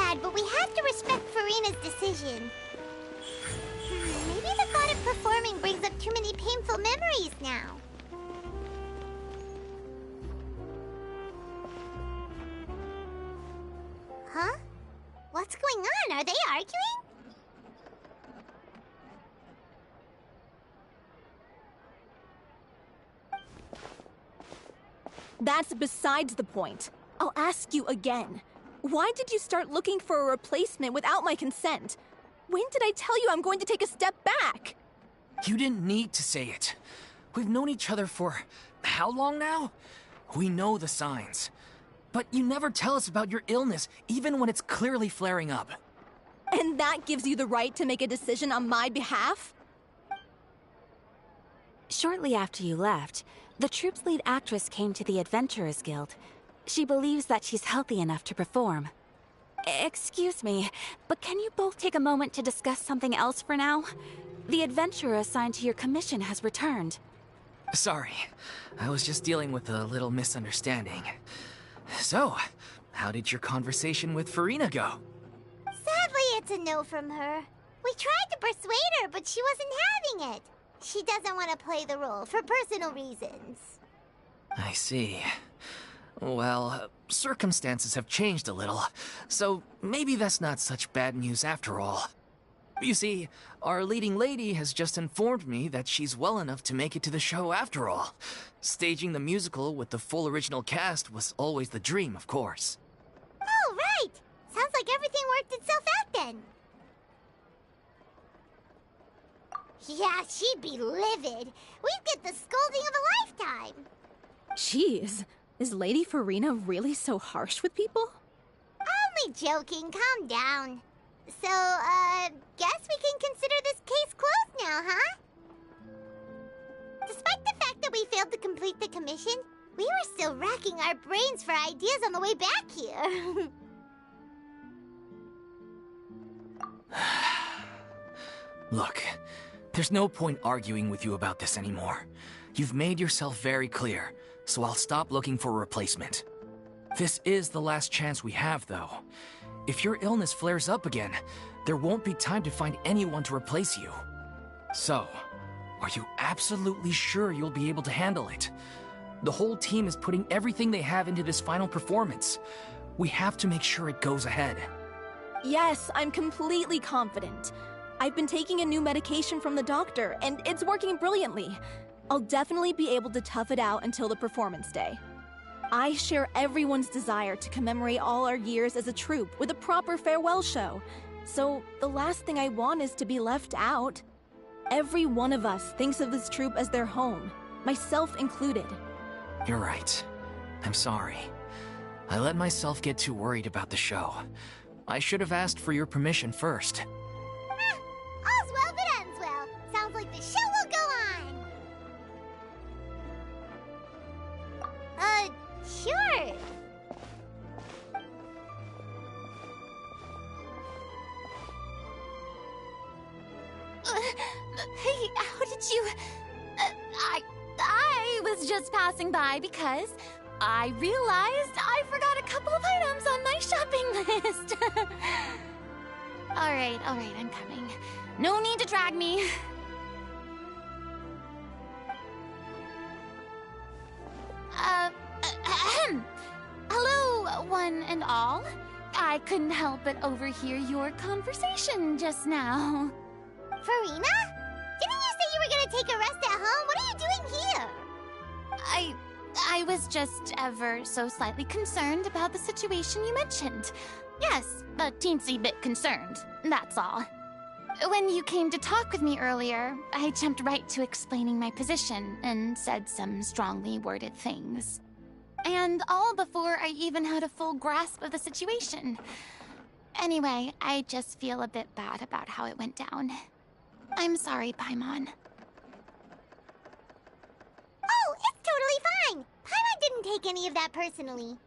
bad, but we have to respect Furina's decision. Maybe the thought of performing brings up too many painful memories now. Huh? What's going on? Are they arguing? That's besides the point. I'll ask you again. Why did you start looking for a replacement without my consent? When did I tell you I'm going to take a step back? You didn't need to say it. We've known each other for how long now? We know the signs. But you never tell us about your illness, even when it's clearly flaring up. And that gives you the right to make a decision on my behalf? Shortly after you left, the troupe's lead actress came to the Adventurers Guild. She believes that she's healthy enough to perform. Excuse me, but can you both take a moment to discuss something else for now? The adventurer assigned to your commission has returned. Sorry, I was just dealing with a little misunderstanding. So, how did your conversation with Furina go? Sadly, it's a no from her. We tried to persuade her, but she wasn't having it. She doesn't want to play the role for personal reasons. I see. Well, circumstances have changed a little, so maybe that's not such bad news after all. You see, our leading lady has just informed me that she's well enough to make it to the show after all. Staging the musical with the full original cast was always the dream, of course. Oh, right! Sounds like everything worked itself out then. Yeah, she'd be livid. We'd get the scolding of a lifetime. Jeez, is Lady Furina really so harsh with people? Only joking, calm down. So, guess we can consider this case closed now, huh? Despite the fact that we failed to complete the commission, we were still racking our brains for ideas on the way back here. Look, there's no point arguing with you about this anymore. You've made yourself very clear, so I'll stop looking for a replacement. This is the last chance we have, though. If your illness flares up again, there won't be time to find anyone to replace you. So, are you absolutely sure you'll be able to handle it? The whole team is putting everything they have into this final performance. We have to make sure it goes ahead. Yes, I'm completely confident. I've been taking a new medication from the doctor, and it's working brilliantly. I'll definitely be able to tough it out until the performance day. I share everyone's desire to commemorate all our years as a troupe with a proper farewell show. So the last thing I want is to be left out. Every one of us thinks of this troupe as their home, myself included. You're right. I'm sorry. I let myself get too worried about the show. I should have asked for your permission first. All's well that ends well. Sounds like the show will go on. Sure. Hey, how did you... I was just passing by because I realized I forgot a couple of items on my shopping list. All right, I'm coming. No need to drag me. Hello, one and all. I couldn't help but overhear your conversation just now. Furina? Didn't you say you were gonna take a rest at home? What are you doing here? I was just ever so slightly concerned about the situation you mentioned. Yes, a teensy bit concerned, that's all. When you came to talk with me earlier, I jumped right to explaining my position and said some strongly worded things. And all before I even had a full grasp of the situation. Anyway, I just feel a bit bad about how it went down. I'm sorry, Paimon. Oh, it's totally fine. Paimon didn't take any of that personally.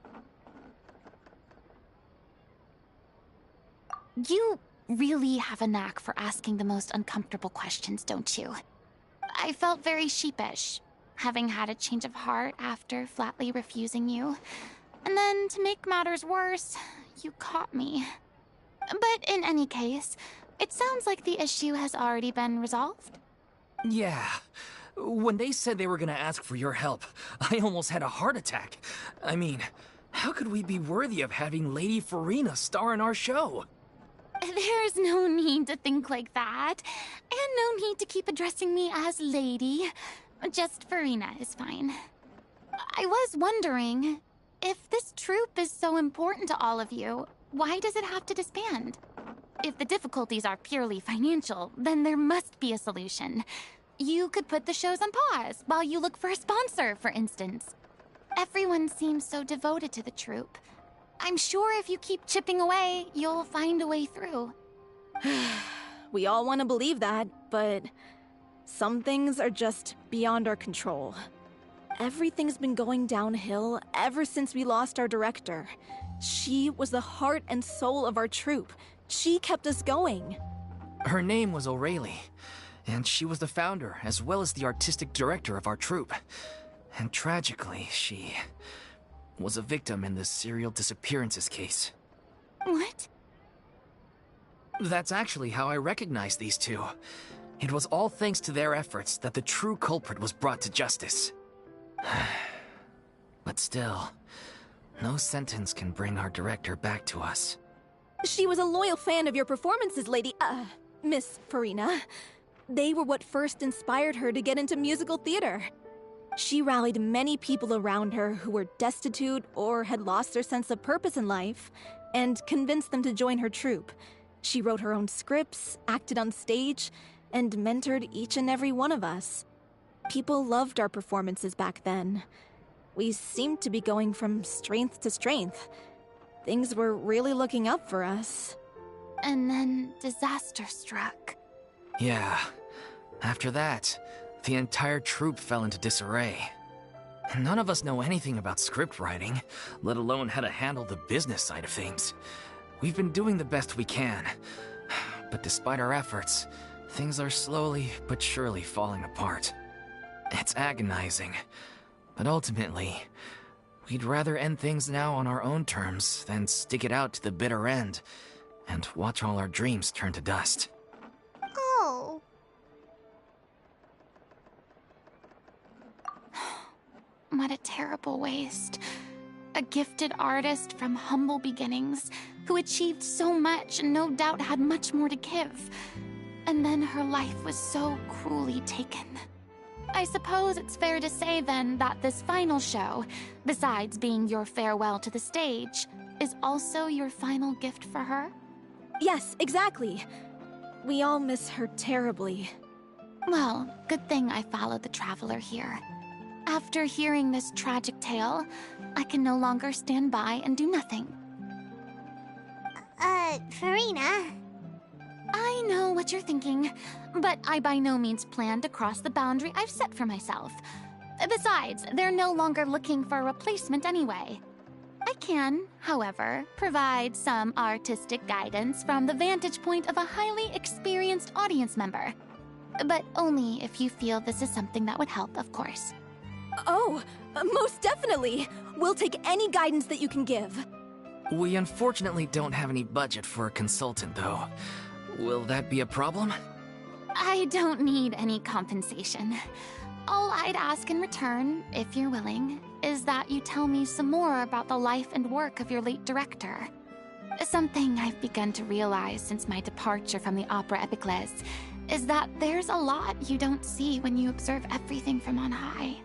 You really have a knack for asking the most uncomfortable questions, don't you? I felt very sheepish, having had a change of heart after flatly refusing you. And then, to make matters worse, you caught me. But in any case, it sounds like the issue has already been resolved. Yeah. When they said they were gonna ask for your help, I almost had a heart attack. I mean, how could we be worthy of having Lady Furina star in our show? There's no need to think like that. And no need to keep addressing me as Lady. Just Furina is fine. I was wondering, if this troupe is so important to all of you, why does it have to disband? If the difficulties are purely financial, then there must be a solution. You could put the shows on pause while you look for a sponsor, for instance. Everyone seems so devoted to the troupe. I'm sure if you keep chipping away, you'll find a way through. We all want to believe that, but some things are just beyond our control. Everything's been going downhill ever since we lost our director. She was the heart and soul of our troupe. She kept us going. Her name was O'Reilly, and she was the founder as well as the artistic director of our troupe. And tragically, she was a victim in the serial disappearances case. What? That's actually how I recognized these two. It was all thanks to their efforts that the true culprit was brought to justice. But still, no sentence can bring our director back to us. She was a loyal fan of your performances, Miss Furina. They were what first inspired her to get into musical theater. She rallied many people around her who were destitute or had lost their sense of purpose in life, and convinced them to join her troupe. She wrote her own scripts, acted on stage, and mentored each and every one of us. People loved our performances back then. We seemed to be going from strength to strength. Things were really looking up for us. And then disaster struck. Yeah. After that, the entire troupe fell into disarray. None of us know anything about script writing, let alone how to handle the business side of things. We've been doing the best we can, but despite our efforts, things are slowly but surely falling apart. It's agonizing, but ultimately, we'd rather end things now on our own terms than stick it out to the bitter end and watch all our dreams turn to dust. Oh. What a terrible waste. A gifted artist from humble beginnings, who achieved so much and no doubt had much more to give. And then her life was so cruelly taken. I suppose it's fair to say then that this final show, besides being your farewell to the stage, is also your final gift for her? Yes, exactly. We all miss her terribly. Well, good thing I followed the Traveler here. After hearing this tragic tale, I can no longer stand by and do nothing. Furina? I know what you're thinking, but I by no means plan to cross the boundary I've set for myself. Besides, they're no longer looking for a replacement anyway. I can, however, provide some artistic guidance from the vantage point of a highly experienced audience member. But only if you feel this is something that would help, of course. Oh, most definitely. We'll take any guidance that you can give. We unfortunately don't have any budget for a consultant, though. Will that be a problem? I don't need any compensation. All I'd ask in return, if you're willing, is that you tell me some more about the life and work of your late director. Something I've begun to realize since my departure from the Opera Epiclese is that there's a lot you don't see when you observe everything from on high.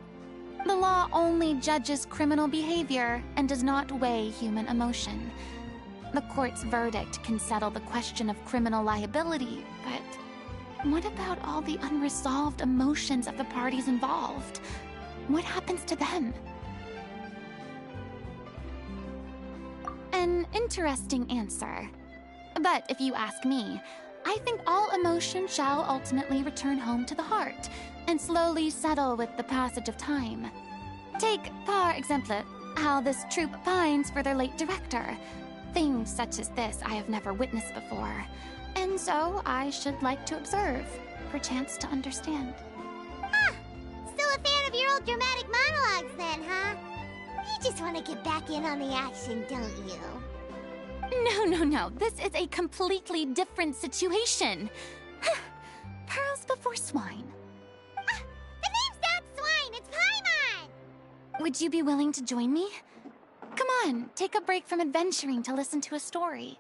The law only judges criminal behavior and does not weigh human emotion. The court's verdict can settle the question of criminal liability, but what about all the unresolved emotions of the parties involved? What happens to them? An interesting answer. But if you ask me, I think all emotion shall ultimately return home to the heart and slowly settle with the passage of time. Take, par exemple, how this troupe pines for their late director. Things such as this I have never witnessed before, and so I should like to observe, perchance to understand. Ah, still a fan of your old dramatic monologues then, huh? You just want to get back in on the action, don't you? No. This is a completely different situation. Pearls before swine. The name's not Swine, it's Paimon! Would you be willing to join me? Come on, take a break from adventuring to listen to a story.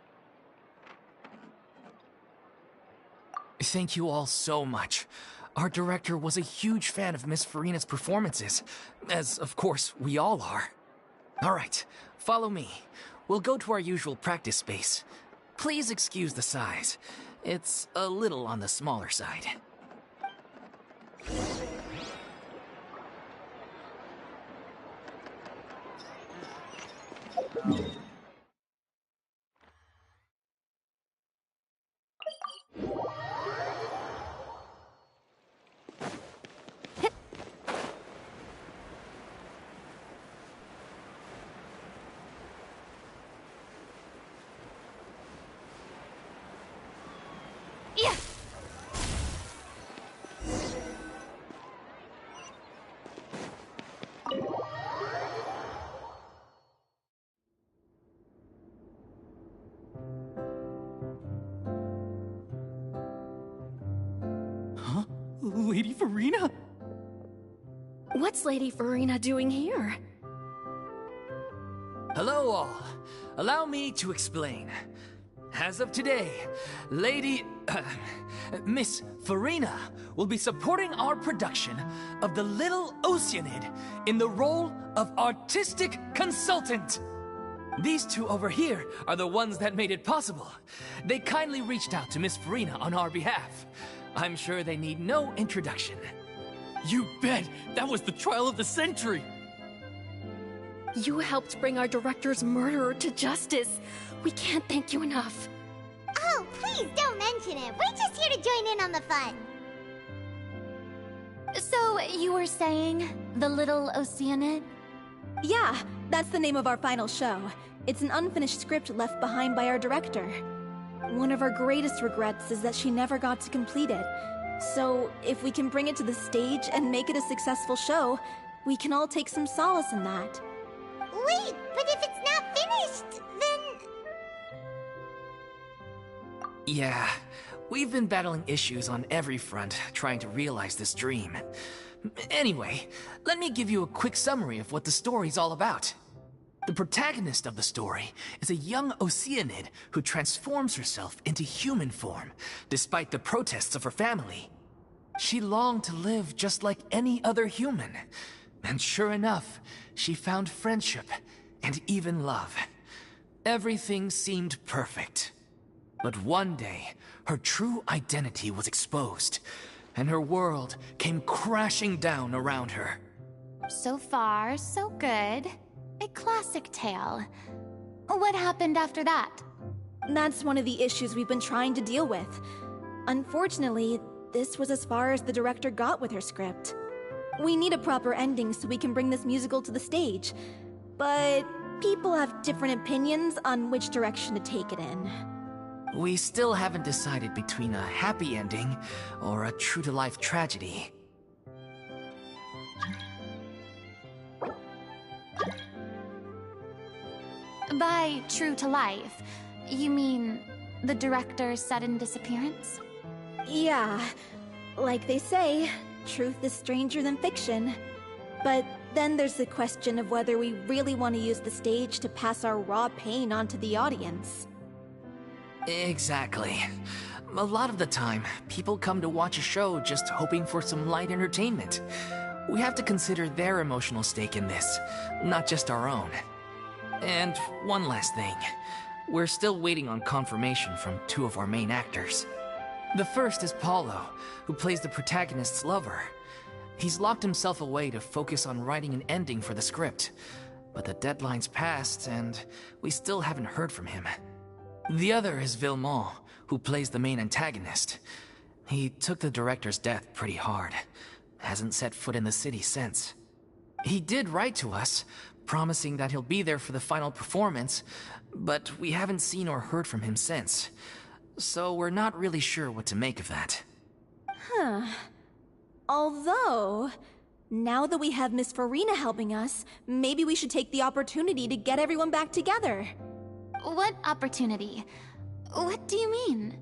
Thank you all so much. Our director was a huge fan of Miss Furina's performances, as of course we all are. Alright, follow me. We'll go to our usual practice space. Please excuse the size. It's a little on the smaller side. Yeah. Huh? Lady Furina? What's Lady Furina doing here? Hello all. Allow me to explain. As of today, Miss Furina will be supporting our production of The Little Oceanid in the role of artistic consultant. These two over here are the ones that made it possible. They kindly reached out to Miss Furina on our behalf. I'm sure they need no introduction. You bet! That was the trial of the century! You helped bring our director's murderer to justice. We can't thank you enough. Oh, please don't mention it. We're just here to join in on the fun. So, you were saying The Little Oceanid? Yeah, that's the name of our final show. It's an unfinished script left behind by our director. One of our greatest regrets is that she never got to complete it. So, if we can bring it to the stage and make it a successful show, we can all take some solace in that. Wait, but if it's not finished, then... Yeah, we've been battling issues on every front trying to realize this dream. Anyway, let me give you a quick summary of what the story's all about. The protagonist of the story is a young Oceanid who transforms herself into human form, despite the protests of her family. She longed to live just like any other human, and sure enough, she found friendship and even love. Everything seemed perfect. But one day, her true identity was exposed, and her world came crashing down around her. So far, so good. A classic tale. What happened after that? That's one of the issues we've been trying to deal with. Unfortunately, this was as far as the director got with her script. We need a proper ending so we can bring this musical to the stage. But people have different opinions on which direction to take it in. We still haven't decided between a happy ending or a true-to-life tragedy. By true to life, you mean the director's sudden disappearance? Yeah, like they say, truth is stranger than fiction. But then there's the question of whether we really want to use the stage to pass our raw pain onto the audience. Exactly. A lot of the time, people come to watch a show just hoping for some light entertainment. We have to consider their emotional stake in this, not just our own. And one last thing. We're still waiting on confirmation from two of our main actors. The first is Paulo, who plays the protagonist's lover. He's locked himself away to focus on writing an ending for the script. But the deadline's passed, and we still haven't heard from him. The other is Villemont, who plays the main antagonist. He took the director's death pretty hard. Hasn't set foot in the city since. He did write to us, promising that he'll be there for the final performance, but we haven't seen or heard from him since. So we're not really sure what to make of that. Huh. Although, now that we have Miss Furina helping us, maybe we should take the opportunity to get everyone back together. What opportunity? What do you mean?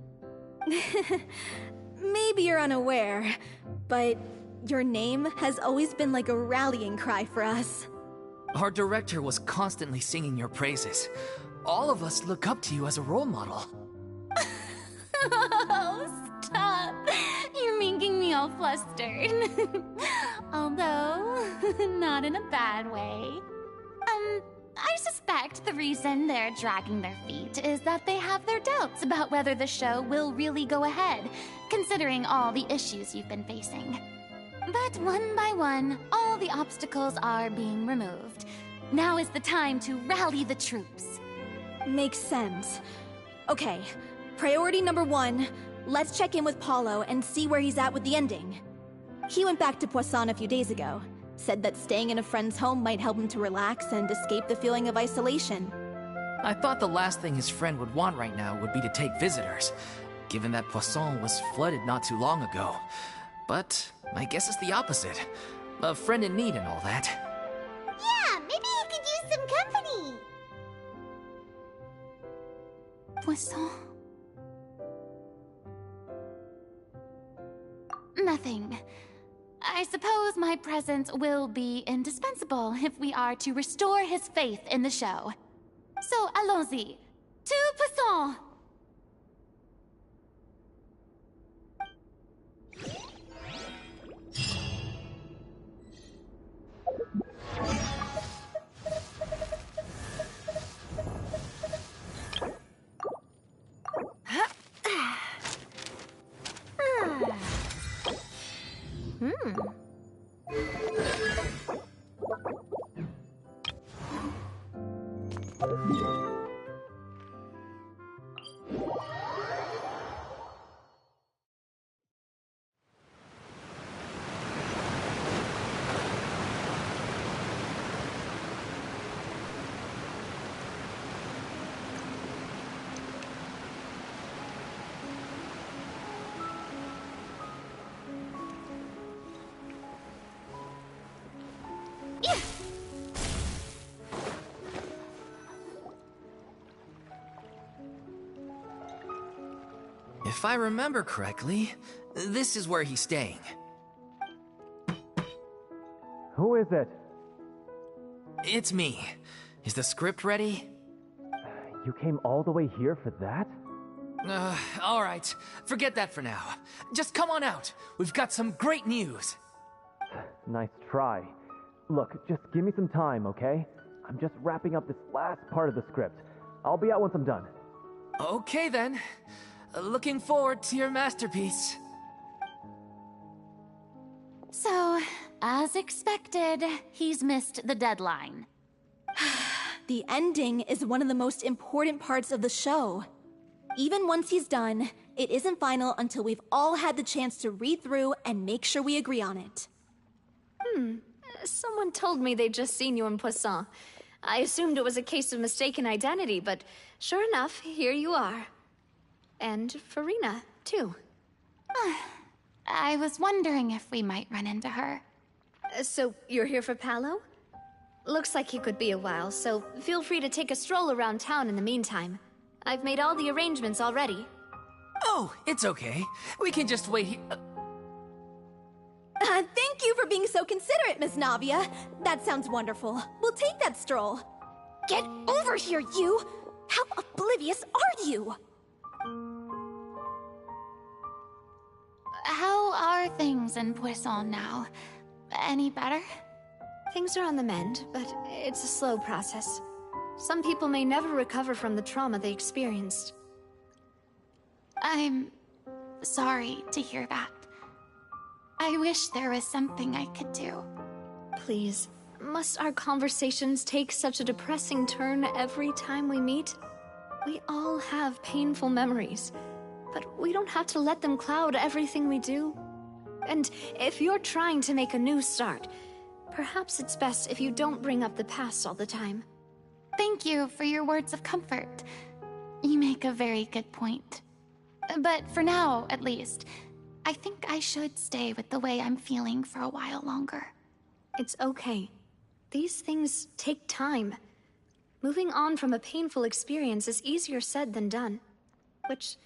Maybe you're unaware, but your name has always been like a rallying cry for us. Our director was constantly singing your praises. All of us look up to you as a role model. Oh, stop! You're making me all flustered. Although, not in a bad way. I suspect the reason they're dragging their feet is that they have their doubts about whether the show will really go ahead, considering all the issues you've been facing. But one by one, all the obstacles are being removed. Now is the time to rally the troops. Makes sense. Okay, priority number 1, let's check in with Paulo and see where he's at with the ending. He went back to Poisson a few days ago. Said that staying in a friend's home might help him to relax and escape the feeling of isolation. I thought the last thing his friend would want right now would be to take visitors, given that Poisson was flooded not too long ago. But I guess it's the opposite. A friend in need and all that. Yeah, maybe he could use some company. Poisson? Nothing. I suppose my presence will be indispensable if we are to restore his faith in the show. So, allons-y. To Poisson! If I remember correctly, this is where he's staying. Who is it? It's me. Is the script ready? You came all the way here for that? All right. Forget that for now. Just come on out. We've got some great news. Nice try. Look, just give me some time, okay? I'm just wrapping up this last part of the script. I'll be out once I'm done. Okay then. Looking forward to your masterpiece. So, as expected, he's missed the deadline. The ending is one of the most important parts of the show. Even once he's done, it isn't final until we've all had the chance to read through and make sure we agree on it. Someone told me they'd just seen you in Poisson. I assumed it was a case of mistaken identity, but sure enough, here you are. And Furina, too. I was wondering if we might run into her. So, you're here for Paolo? Looks like he could be a while, so feel free to take a stroll around town in the meantime. I've made all the arrangements already. Oh, it's okay. We can just wait here. Thank you for being so considerate, Miss Navia. That sounds wonderful. We'll take that stroll. Get over here, you! How oblivious are you? How are things in Poisson now? Any better? Things are on the mend, but it's a slow process. Some people may never recover from the trauma they experienced. I'm sorry to hear that. I wish there was something I could do. Please, must our conversations take such a depressing turn every time we meet? We all have painful memories, but we don't have to let them cloud everything we do. And if you're trying to make a new start, perhaps it's best if you don't bring up the past all the time. Thank you for your words of comfort. You make a very good point. But for now, at least, I think I should stay with the way I'm feeling for a while longer. It's okay. These things take time. Moving on from a painful experience is easier said than done. Which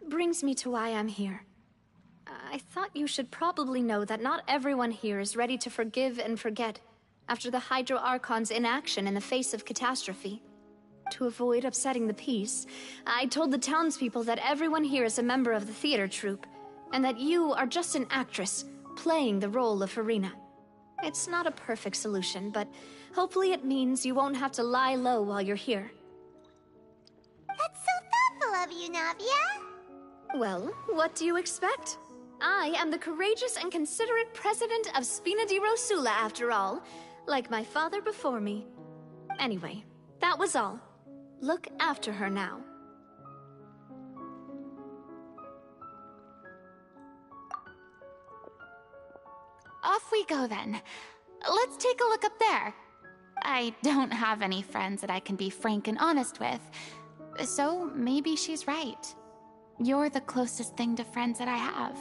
brings me to why I'm here. I thought you should probably know that not everyone here is ready to forgive and forget after the Hydro Archon's inaction in the face of catastrophe. To avoid upsetting the peace, I told the townspeople that everyone here is a member of the theater troupe, and that you are just an actress playing the role of Furina. It's not a perfect solution, but hopefully it means you won't have to lie low while you're here. That's so thoughtful of you, Navia. Well, what do you expect? I am the courageous and considerate president of Spina di Rosula, after all, like my father before me. Anyway, that was all. Look after her now. Off we go then. Let's take a look up there. I don't have any friends that I can be frank and honest with, so maybe she's right. You're the closest thing to friends that I have.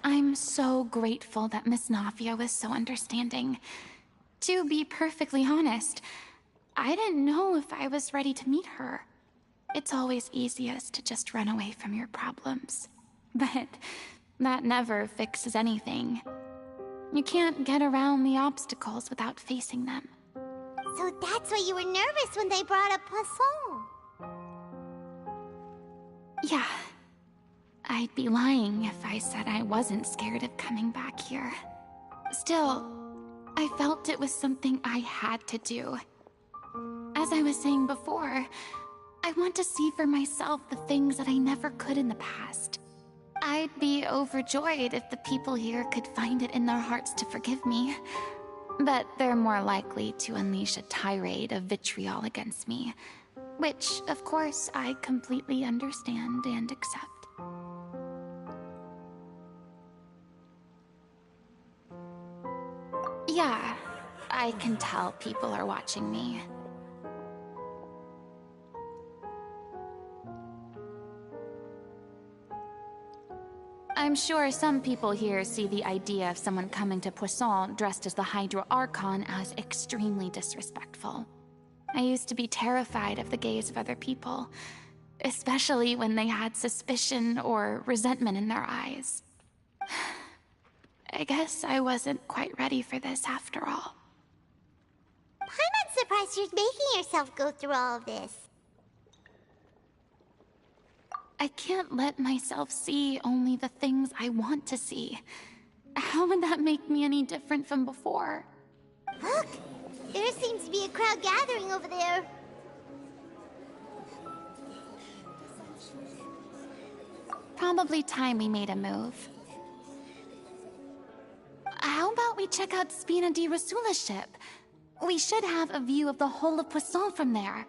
I'm so grateful that Miss Navia was so understanding. To be perfectly honest, I didn't know if I was ready to meet her. It's always easiest to just run away from your problems. But that never fixes anything. You can't get around the obstacles without facing them. So that's why you were nervous when they brought up Poisson. Yeah. I'd be lying if I said I wasn't scared of coming back here. Still, I felt it was something I had to do. As I was saying before, I want to see for myself the things that I never could in the past. I'd be overjoyed if the people here could find it in their hearts to forgive me. But they're more likely to unleash a tirade of vitriol against me, which, of course, I completely understand and accept. Yeah, I can tell people are watching me. I'm sure some people here see the idea of someone coming to Poisson dressed as the Hydro Archon as extremely disrespectful. I used to be terrified of the gaze of other people, especially when they had suspicion or resentment in their eyes. I guess I wasn't quite ready for this after all. I'm not surprised you're making yourself go through all of this. I can't let myself see only the things I want to see. How would that make me any different from before? Look! There seems to be a crowd gathering over there. Probably time we made a move. How about we check out Spina di Rosula's ship? We should have a view of the whole of Poisson from there.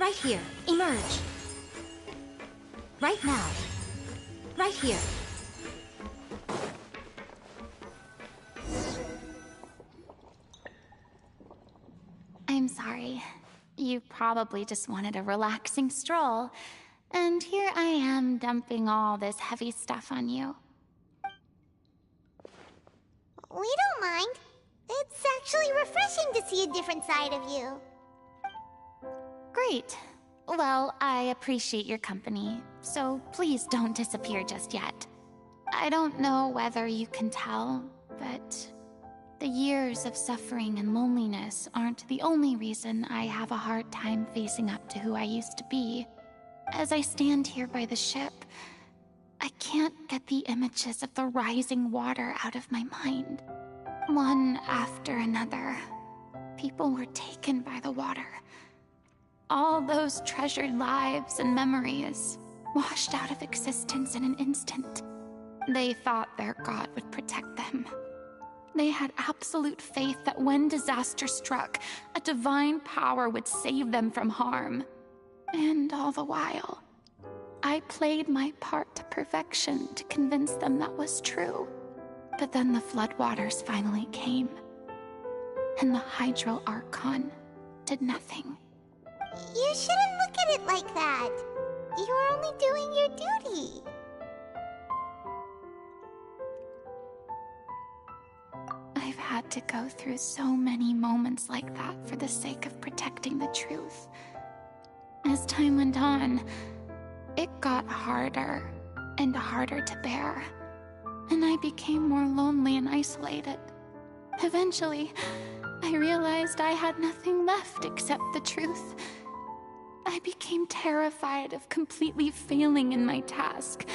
Right here. Emerge. Right now. Right here. I'm sorry. You probably just wanted a relaxing stroll. And here I am dumping all this heavy stuff on you. We don't mind. It's actually refreshing to see a different side of you. Great. Well, I appreciate your company, so please don't disappear just yet. I don't know whether you can tell, but The years of suffering and loneliness aren't the only reason I have a hard time facing up to who I used to be. As I stand here by the ship, I can't get the images of the rising water out of my mind. One after another, people were taken by the water. All those treasured lives and memories washed out of existence in an instant. They thought their god would protect them. They had absolute faith that when disaster struck, a divine power would save them from harm. And all the while, I played my part to perfection to convince them that was true. But then the floodwaters finally came, and the Hydro Archon did nothing. You shouldn't look at it like that. You were only doing your duty. I've had to go through so many moments like that for the sake of protecting the truth. As time went on, it got harder and harder to bear, and I became more lonely and isolated. Eventually, I realized I had nothing left except the truth. I became terrified of completely failing in my task,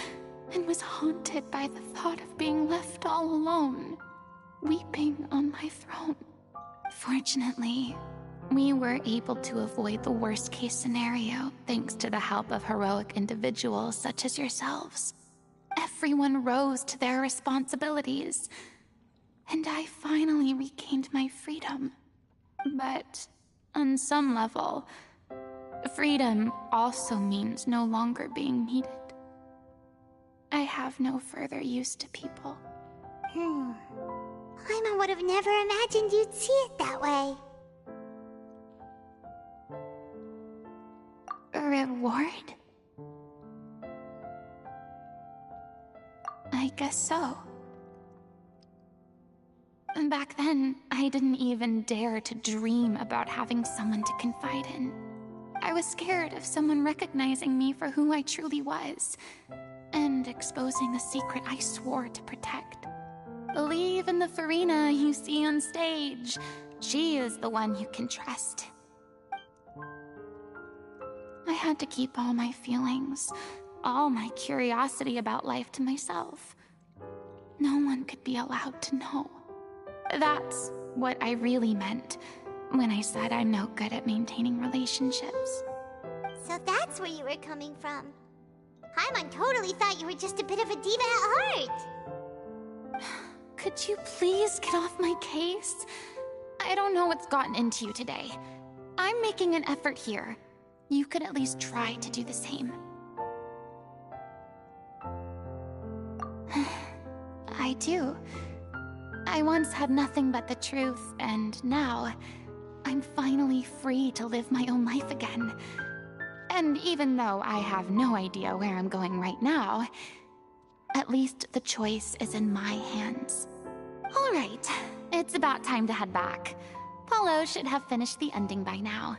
and was haunted by the thought of being left all alone, weeping on my throne. Fortunately, we were able to avoid the worst-case scenario thanks to the help of heroic individuals such as yourselves. Everyone rose to their responsibilities, and I finally regained my freedom. But on some level, freedom also means no longer being needed. I have no further use to people. Paimon would have never imagined you'd see it that way. A reward? I guess so. Back then, I didn't even dare to dream about having someone to confide in. I was scared of someone recognizing me for who I truly was, and exposing the secret I swore to protect. Believe in the Furina you see on stage. She is the one you can trust. I had to keep all my feelings, all my curiosity about life to myself. No one could be allowed to know. That's what I really meant when I said I'm no good at maintaining relationships. So that's where you were coming from. Paimon totally thought you were just a bit of a diva at heart. Could you please get off my case? I don't know what's gotten into you today. I'm making an effort here. You could at least try to do the same. I do. I once had nothing but the truth, and now I'm finally free to live my own life again. And even though I have no idea where I'm going right now, at least the choice is in my hands. All right, it's about time to head back. Paulo should have finished the ending by now.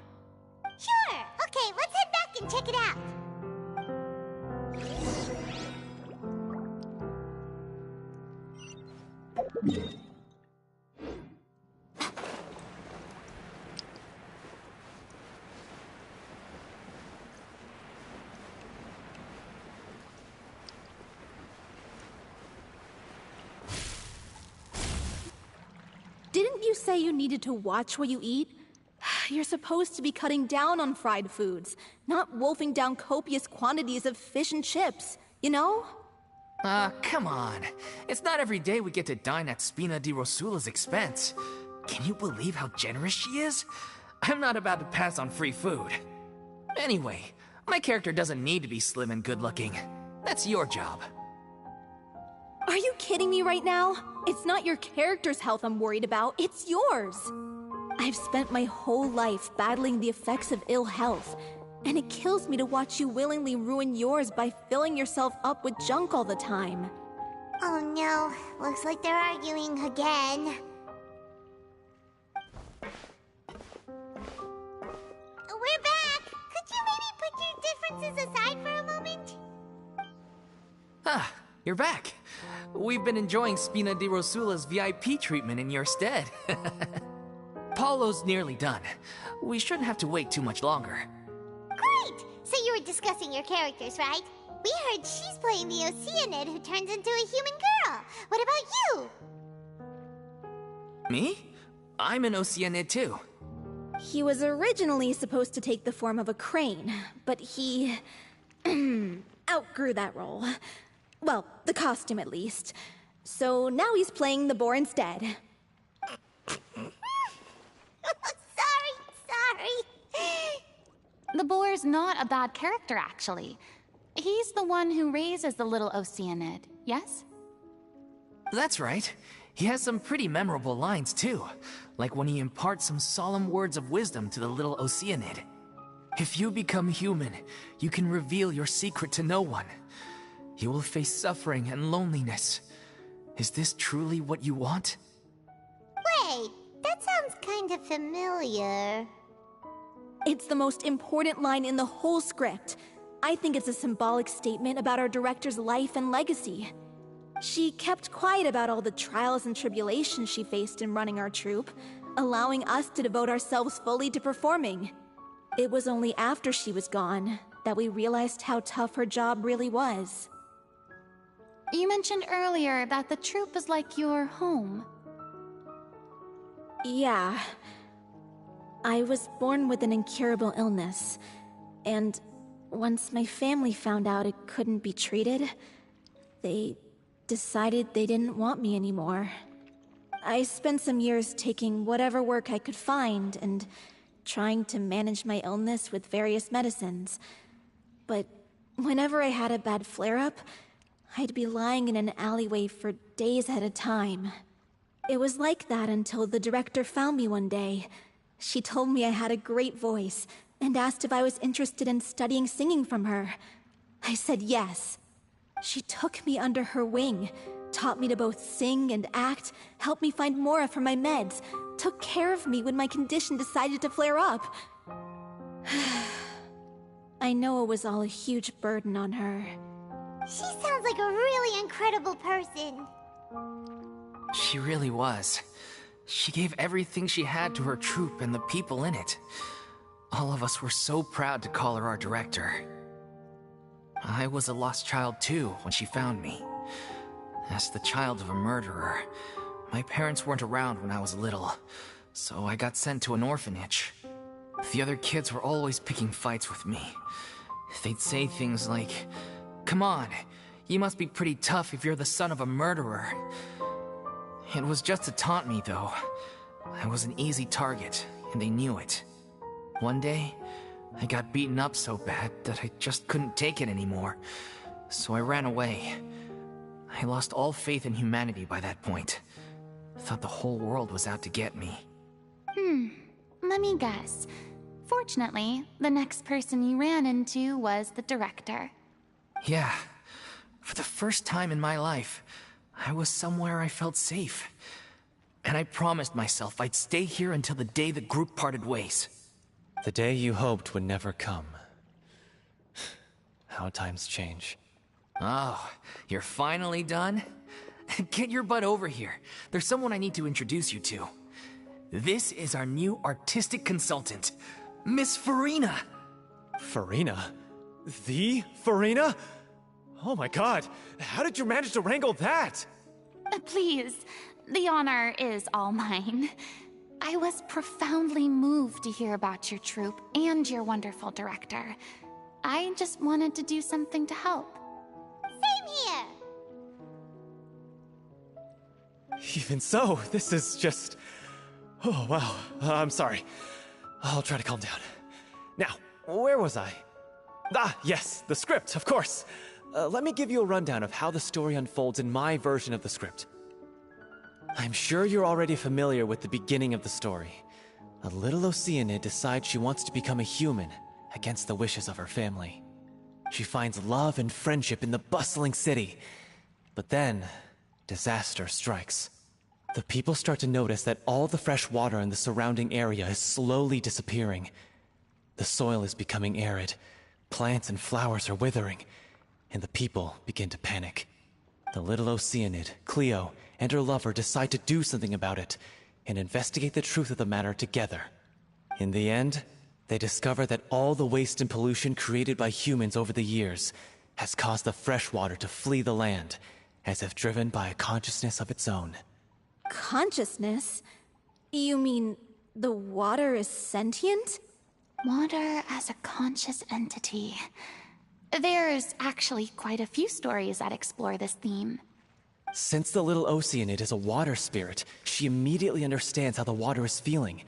Sure! Okay, let's head back and check it out. Didn't you say you needed to watch what you eat? You're supposed to be cutting down on fried foods, not wolfing down copious quantities of fish and chips, you know? Come on. It's not every day we get to dine at Spina di Rosula's expense. Can you believe how generous she is? I'm not about to pass on free food. Anyway, my character doesn't need to be slim and good-looking. That's your job. Are you kidding me right now? It's not your character's health I'm worried about, it's yours. I've spent my whole life battling the effects of ill health, and it kills me to watch you willingly ruin yours by filling yourself up with junk all the time. Oh no, looks like they're arguing again. We're back! Could you maybe put your differences aside for a moment? Ah, you're back. We've been enjoying Spina di Rosula's VIP treatment in your stead. Paulo's nearly done. We shouldn't have to wait too much longer. Great! So you were discussing your characters, right? We heard she's playing the Oceanid who turns into a human girl. What about you? Me? I'm an Oceanid too. He was originally supposed to take the form of a crane, but he outgrew that role. Well, the costume at least. So now he's playing the boar instead. Sorry. The boar's not a bad character, actually. He's the one who raises the little Oceanid, yes? That's right. He has some pretty memorable lines too, like when he imparts some solemn words of wisdom to the little Oceanid. If you become human, you can reveal your secret to no one. You will face suffering and loneliness. Is this truly what you want? Wait, that sounds kind of familiar. It's the most important line in the whole script. I think it's a symbolic statement about our director's life and legacy. She kept quiet about all the trials and tribulations she faced in running our troupe, allowing us to devote ourselves fully to performing. It was only after she was gone that we realized how tough her job really was. You mentioned earlier that the troupe is like your home. Yeah. I was born with an incurable illness, and once my family found out it couldn't be treated, they decided they didn't want me anymore. I spent some years taking whatever work I could find and trying to manage my illness with various medicines. But whenever I had a bad flare-up, I'd be lying in an alleyway for days at a time. It was like that until the director found me one day. She told me I had a great voice and asked if I was interested in studying singing from her. I said yes. She took me under her wing, taught me to both sing and act, helped me find Mora for my meds, took care of me when my condition decided to flare up. I know it was all a huge burden on her. She sounds like a really incredible person. She really was. She gave everything she had to her troupe and the people in it. All of us were so proud to call her our director. I was a lost child too when she found me. As the child of a murderer, my parents weren't around when I was little, so I got sent to an orphanage. The other kids were always picking fights with me. They'd say things like, "Come on, you must be pretty tough if you're the son of a murderer." It was just to taunt me, though. I was an easy target, and they knew it. One day, I got beaten up so bad that I just couldn't take it anymore, so I ran away. I lost all faith in humanity by that point. Thought the whole world was out to get me. Let me guess. Fortunately, the next person you ran into was the director. Yeah. For the first time in my life, I was somewhere I felt safe. And I promised myself I'd stay here until the day the group parted ways. The day you hoped would never come. How times change. Oh, you're finally done? Get your butt over here. There's someone I need to introduce you to. This is our new artistic consultant, Miss Furina. Furina? The Furina? Oh my god, how did you manage to wrangle that? Please, the honor is all mine. I was profoundly moved to hear about your troupe and your wonderful director. I just wanted to do something to help. Same here. Even so, this is just... Oh, wow. I'm sorry. I'll try to calm down. Now, where was I? Ah, yes, the script, of course. Let me give you a rundown of how the story unfolds in my version of the script. I'm sure you're already familiar with the beginning of the story. A little Oceanid decides she wants to become a human against the wishes of her family. She finds love and friendship in the bustling city. But then, disaster strikes. The people start to notice that all the fresh water in the surrounding area is slowly disappearing. The soil is becoming arid, plants and flowers are withering, and the people begin to panic. The little Oceanid, Cleo, and her lover decide to do something about it and investigate the truth of the matter together. In the end, they discover that all the waste and pollution created by humans over the years has caused the freshwater to flee the land, as if driven by a consciousness of its own. Consciousness? You mean the water is sentient? Water as a conscious entity. There's actually quite a few stories that explore this theme. Since the little Oceanid is a water spirit, she immediately understands how the water is feeling.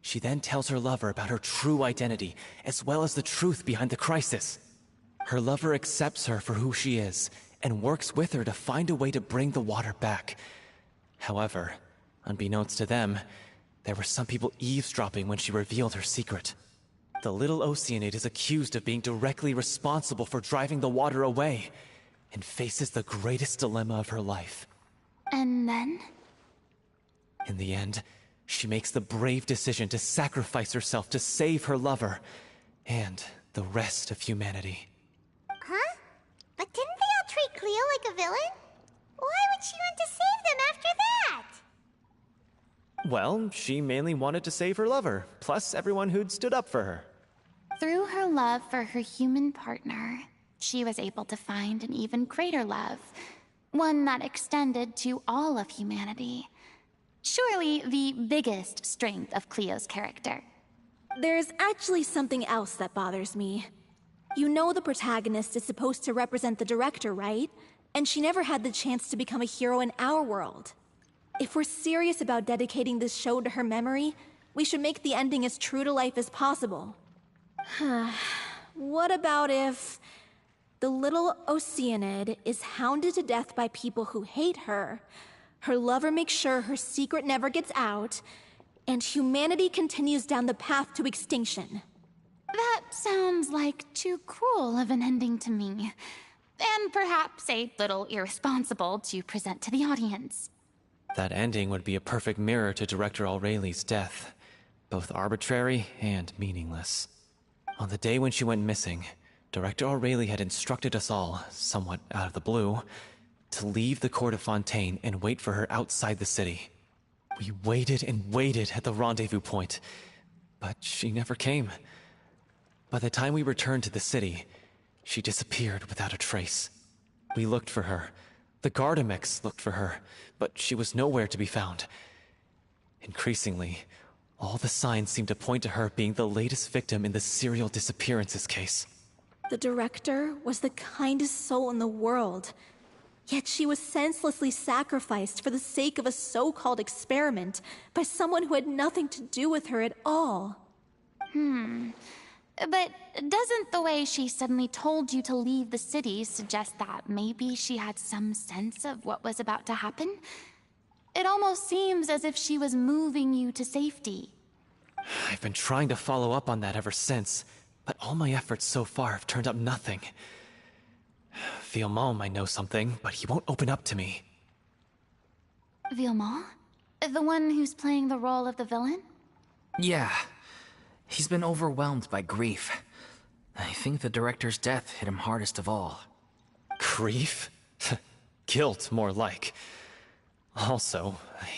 She then tells her lover about her true identity, as well as the truth behind the crisis. Her lover accepts her for who she is, and works with her to find a way to bring the water back. However, unbeknownst to them, there were some people eavesdropping when she revealed her secret. The little Oceanid is accused of being directly responsible for driving the water away, and faces the greatest dilemma of her life. And then? In the end, she makes the brave decision to sacrifice herself to save her lover, and the rest of humanity. Huh? But didn't they all treat Cleo like a villain? Why would she want to save them after that? Well, she mainly wanted to save her lover, plus everyone who'd stood up for her. Through her love for her human partner, she was able to find an even greater love, one that extended to all of humanity. Surely the biggest strength of Cleo's character. There's actually something else that bothers me. You know the protagonist is supposed to represent the director, right? And she never had the chance to become a hero in our world. If we're serious about dedicating this show to her memory, we should make the ending as true to life as possible. What about if the little Oceanid is hounded to death by people who hate her, her lover makes sure her secret never gets out, and humanity continues down the path to extinction? That sounds like too cruel of an ending to me. And perhaps a little irresponsible to present to the audience. That ending would be a perfect mirror to Director Aureli's death, both arbitrary and meaningless. On the day when she went missing, Director Aureli had instructed us all, somewhat out of the blue, to leave the court of Fontaine and wait for her outside the city. We waited and waited at the rendezvous point, but she never came. By the time we returned to the city, she disappeared without a trace. We looked for her. The Gardamex looked for her, but she was nowhere to be found. Increasingly, all the signs seemed to point to her being the latest victim in the serial disappearances case. The director was the kindest soul in the world, yet she was senselessly sacrificed for the sake of a so-called experiment by someone who had nothing to do with her at all. But doesn't the way she suddenly told you to leave the city suggest that maybe she had some sense of what was about to happen? It almost seems as if she was moving you to safety. I've been trying to follow up on that ever since, but all my efforts so far have turned up nothing. Villemont might know something, but he won't open up to me. Villemont? The one who's playing the role of the villain? Yeah. He's been overwhelmed by grief. I think the director's death hit him hardest of all. Grief? Guilt, more like. Also, I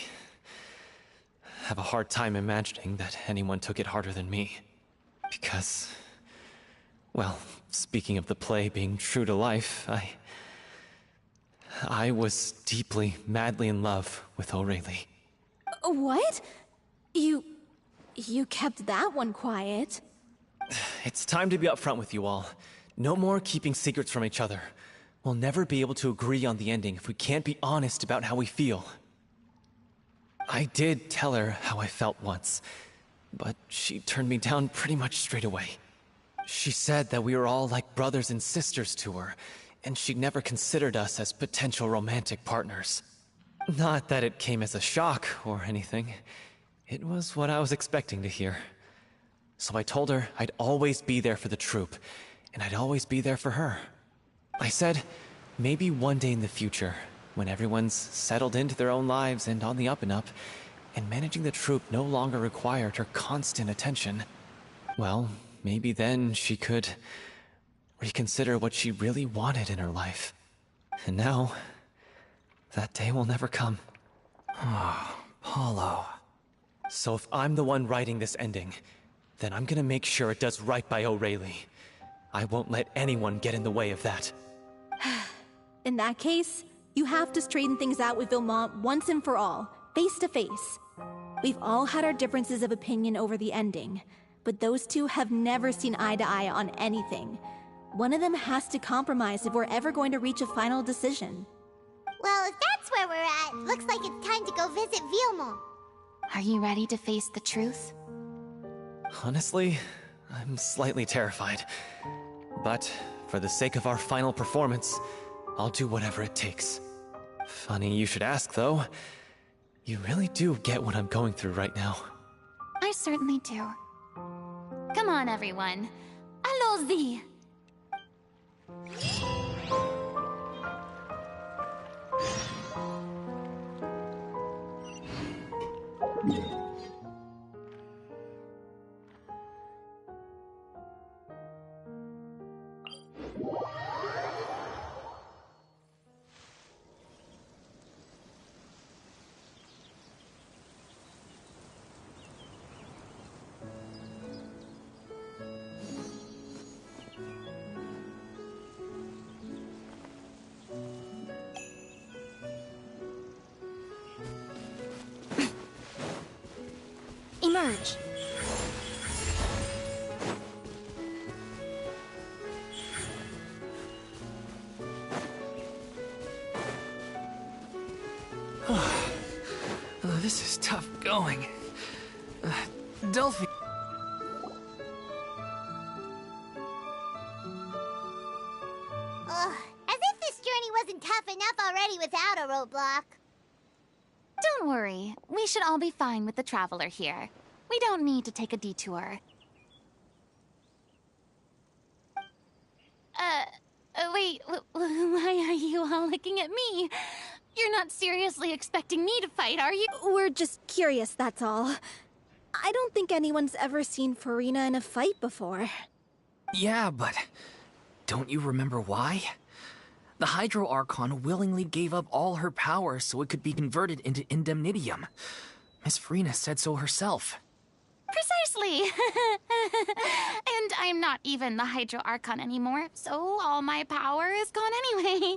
have a hard time imagining that anyone took it harder than me. Because, well, speaking of the play being true to life, I was deeply, madly in love with Aurelie. What? You kept that one quiet. It's time to be upfront with you all. No more keeping secrets from each other. We'll never be able to agree on the ending if we can't be honest about how we feel. I did tell her how I felt once, but she turned me down pretty much straight away. She said that we were all like brothers and sisters to her, and she'd never considered us as potential romantic partners. Not that it came as a shock or anything. It was what I was expecting to hear. So I told her I'd always be there for the troupe, and I'd always be there for her. I said, maybe one day in the future, when everyone's settled into their own lives and on the up and up, and managing the troupe no longer required her constant attention, well, maybe then she could reconsider what she really wanted in her life. And now, that day will never come. Oh, Paulo. So if I'm the one writing this ending, then I'm gonna make sure it does right by O'Reilly. I won't let anyone get in the way of that. In that case, you have to straighten things out with Vilmont once and for all, face to face. We've all had our differences of opinion over the ending, but those two have never seen eye to eye on anything. One of them has to compromise if we're ever going to reach a final decision. Well, if that's where we're at, looks like it's time to go visit Vilmont. Are you ready to face the truth? Honestly, I'm slightly terrified. But for the sake of our final performance, I'll do whatever it takes. Funny you should ask, though. You really do get what I'm going through right now. I certainly do. Come on, everyone. Allons-y! Emerge. This is tough going. Delphi... Ugh, as if this journey wasn't tough enough already without a roadblock. Don't worry. We should all be fine with the Traveler here. We don't need to take a detour. Wait, why are you all looking at me? You're not seriously expecting me to fight, are you? We're just curious, that's all. I don't think anyone's ever seen Furina in a fight before. Yeah, but don't you remember why? The Hydro Archon willingly gave up all her power so it could be converted into Indemnitium. Miss Furina said so herself. Precisely! And I'm not even the Hydro Archon anymore, so all my power is gone anyway.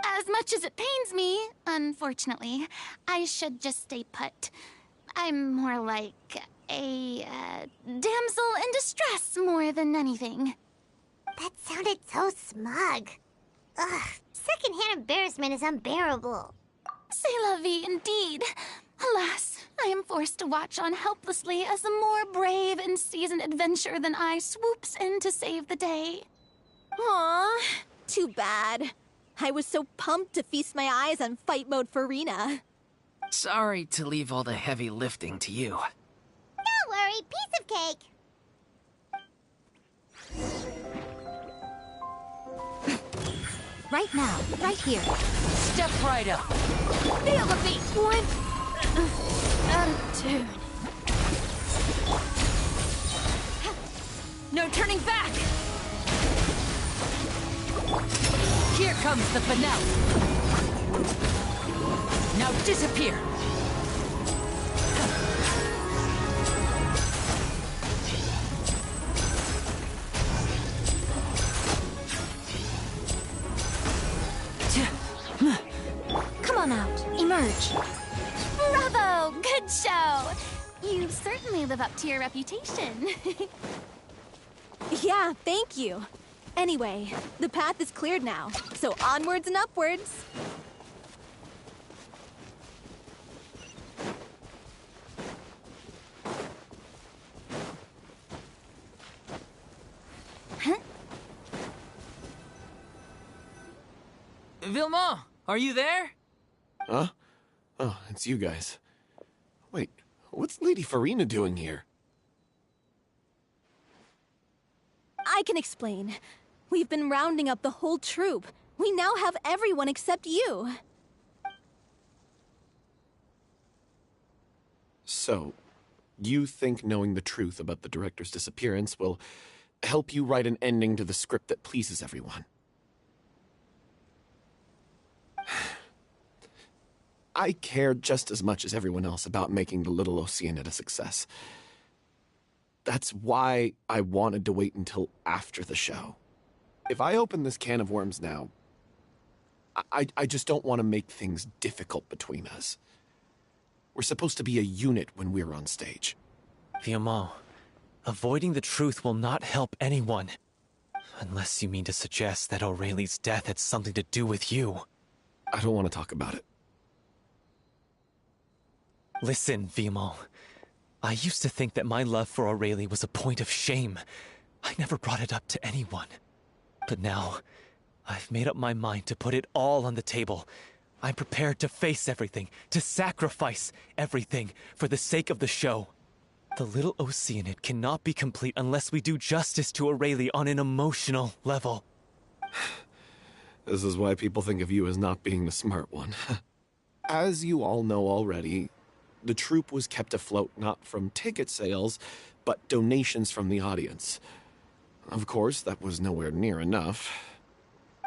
As much as it pains me, unfortunately, I should just stay put. I'm more like a damsel in distress more than anything. That sounded so smug. Ugh, secondhand embarrassment is unbearable. C'est la vie indeed. Alas, I am forced to watch on helplessly as a more brave and seasoned adventurer than I swoops in to save the day. Aw, too bad. I was so pumped to feast my eyes on fight mode Furina. Sorry to leave all the heavy lifting to you. Don't worry, piece of cake. Right now. Right here. Step right up. Feel the beat! What? Attitude. No turning back! Here comes the finale. Now disappear! Come on out. Emerge. Bravo! Good show! You certainly live up to your reputation. Yeah, thank you. Anyway, the path is cleared now, so onwards and upwards. Vilmont, are you there? Huh? Oh, it's you guys. Wait, what's Lady Furina doing here? I can explain. We've been rounding up the whole troop. We now have everyone except you. So, you think knowing the truth about the director's disappearance will help you write an ending to the script that pleases everyone? I care just as much as everyone else about making the Little Oceanid a success. That's why I wanted to wait until after the show. If I open this can of worms now, I just don't want to make things difficult between us. We're supposed to be a unit when we're on stage. Fiamma, avoiding the truth will not help anyone. Unless you mean to suggest that Aurelie's death had something to do with you. I don't want to talk about it. Listen, Fiamma. I used to think that my love for Aurelie was a point of shame. I never brought it up to anyone. But now, I've made up my mind to put it all on the table. I'm prepared to face everything, to sacrifice everything for the sake of the show. The Little Oceanid cannot be complete unless we do justice to Aurelie on an emotional level. This is why people think of you as not being the smart one. As you all know already, the troupe was kept afloat not from ticket sales, but donations from the audience. Of course, that was nowhere near enough.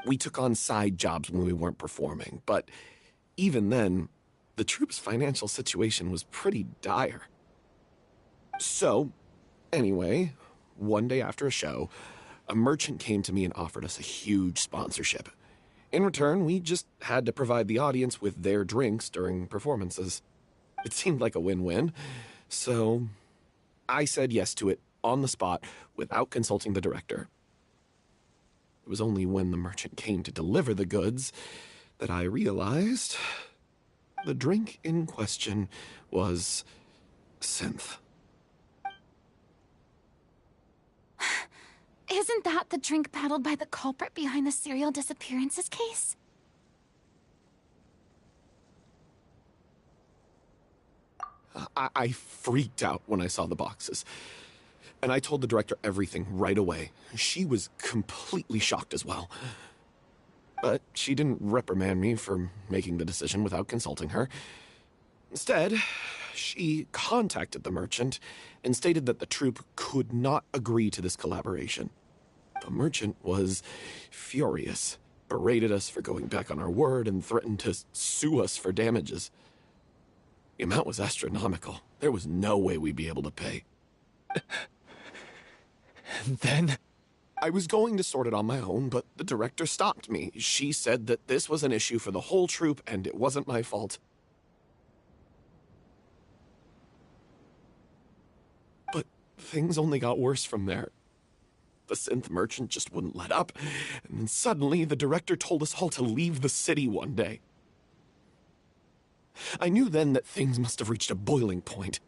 We took on side jobs when we weren't performing, but even then, the troupe's financial situation was pretty dire. So, anyway, one day after a show, a merchant came to me and offered us a huge sponsorship. In return, we just had to provide the audience with their drinks during performances. It seemed like a win-win, so I said yes to it on the spot without consulting the director. It was only when the merchant came to deliver the goods that I realized the drink in question was synth. Isn't that the drink peddled by the culprit behind the serial disappearances case? I freaked out when I saw the boxes. And I told the director everything right away. She was completely shocked as well. But she didn't reprimand me for making the decision without consulting her. Instead, she contacted the merchant and stated that the troupe could not agree to this collaboration. The merchant was furious, berated us for going back on our word, and threatened to sue us for damages. The amount was astronomical. There was no way we'd be able to pay. And then? I was going to sort it on my own, but the director stopped me. She said that this was an issue for the whole troupe, and it wasn't my fault. But things only got worse from there. The synth merchant just wouldn't let up, and then suddenly the director told us all to leave the city one day. I knew then that things must have reached a boiling point.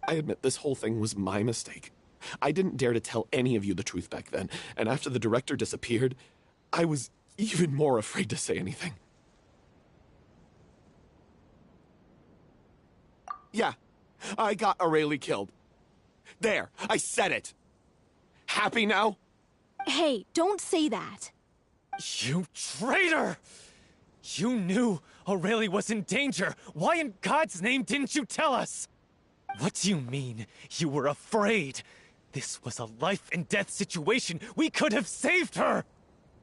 I admit this whole thing was my mistake. I didn't dare to tell any of you the truth back then, and after the director disappeared, I was even more afraid to say anything. Yeah, I got Aurelie killed. There, I said it. Happy now? Hey, don't say that. You traitor! You knew Aurelie was in danger. Why in God's name didn't you tell us? What do you mean, you were afraid? This was a life and death situation. We could have saved her!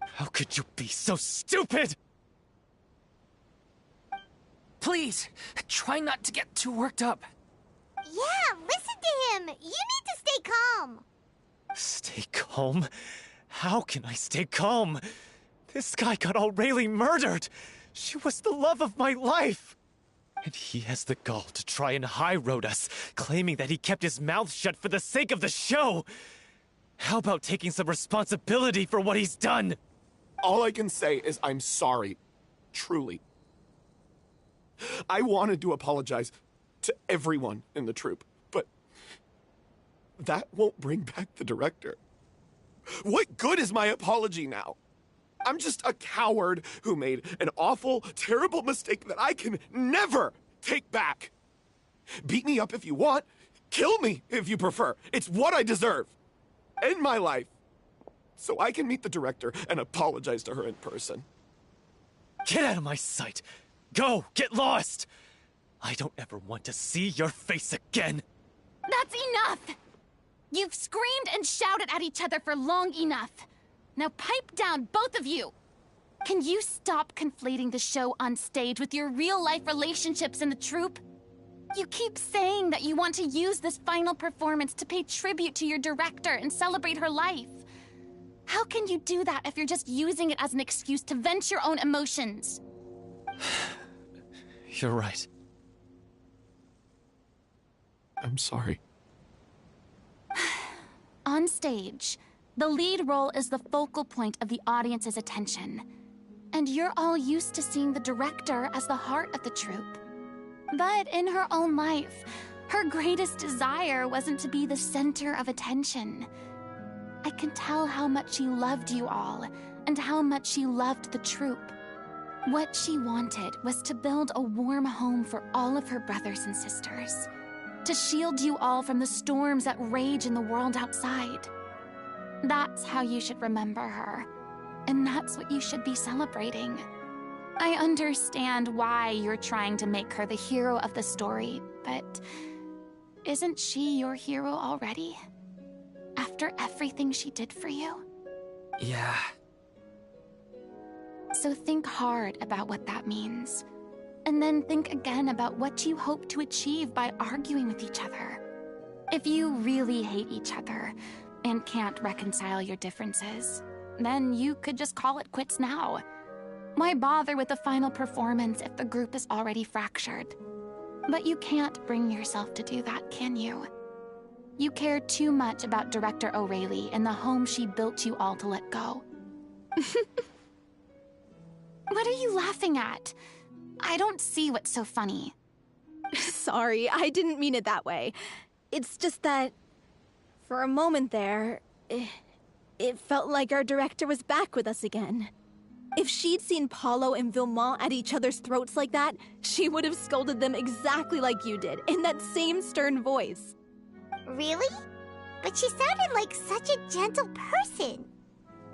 How could you be so stupid? Please, try not to get too worked up. Yeah, listen to him. You need to stay calm. Stay calm? How can I stay calm? This guy got Aurelie murdered! She was the love of my life! And he has the gall to try and high-road us, claiming that he kept his mouth shut for the sake of the show! How about taking some responsibility for what he's done? All I can say is I'm sorry. Truly. I wanted to apologize to everyone in the troupe, but that won't bring back the director. What good is my apology now? I'm just a coward who made an awful, terrible mistake that I can never take back. Beat me up if you want. Kill me if you prefer. It's what I deserve. End my life. So I can meet the director and apologize to her in person. Get out of my sight! Go! Get lost! I don't ever want to see your face again! That's enough! You've screamed and shouted at each other for long enough. Now pipe down, both of you! Can you stop conflating the show on stage with your real-life relationships in the troupe? You keep saying that you want to use this final performance to pay tribute to your director and celebrate her life. How can you do that if you're just using it as an excuse to vent your own emotions? You're right. I'm sorry. On stage, the lead role is the focal point of the audience's attention. And you're all used to seeing the director as the heart of the troupe. But in her own life, her greatest desire wasn't to be the center of attention. I can tell how much she loved you all, and how much she loved the troupe. What she wanted was to build a warm home for all of her brothers and sisters. To shield you all from the storms that rage in the world outside. That's how you should remember her. And that's what you should be celebrating. I understand why you're trying to make her the hero of the story, but isn't she your hero already? After everything she did for you? Yeah. So think hard about what that means. And then think again about what you hope to achieve by arguing with each other. If you really hate each other and can't reconcile your differences, then you could just call it quits now. Why bother with the final performance if the group is already fractured? But you can't bring yourself to do that, can you? You care too much about Director O'Reilly and the home she built you all to let go. What are you laughing at? I don't see what's so funny. Sorry, I didn't mean it that way. It's just that, for a moment there, it felt like our director was back with us again. If she'd seen Paulo and Vilmont at each other's throats like that, she would have scolded them exactly like you did, in that same stern voice. Really? But she sounded like such a gentle person.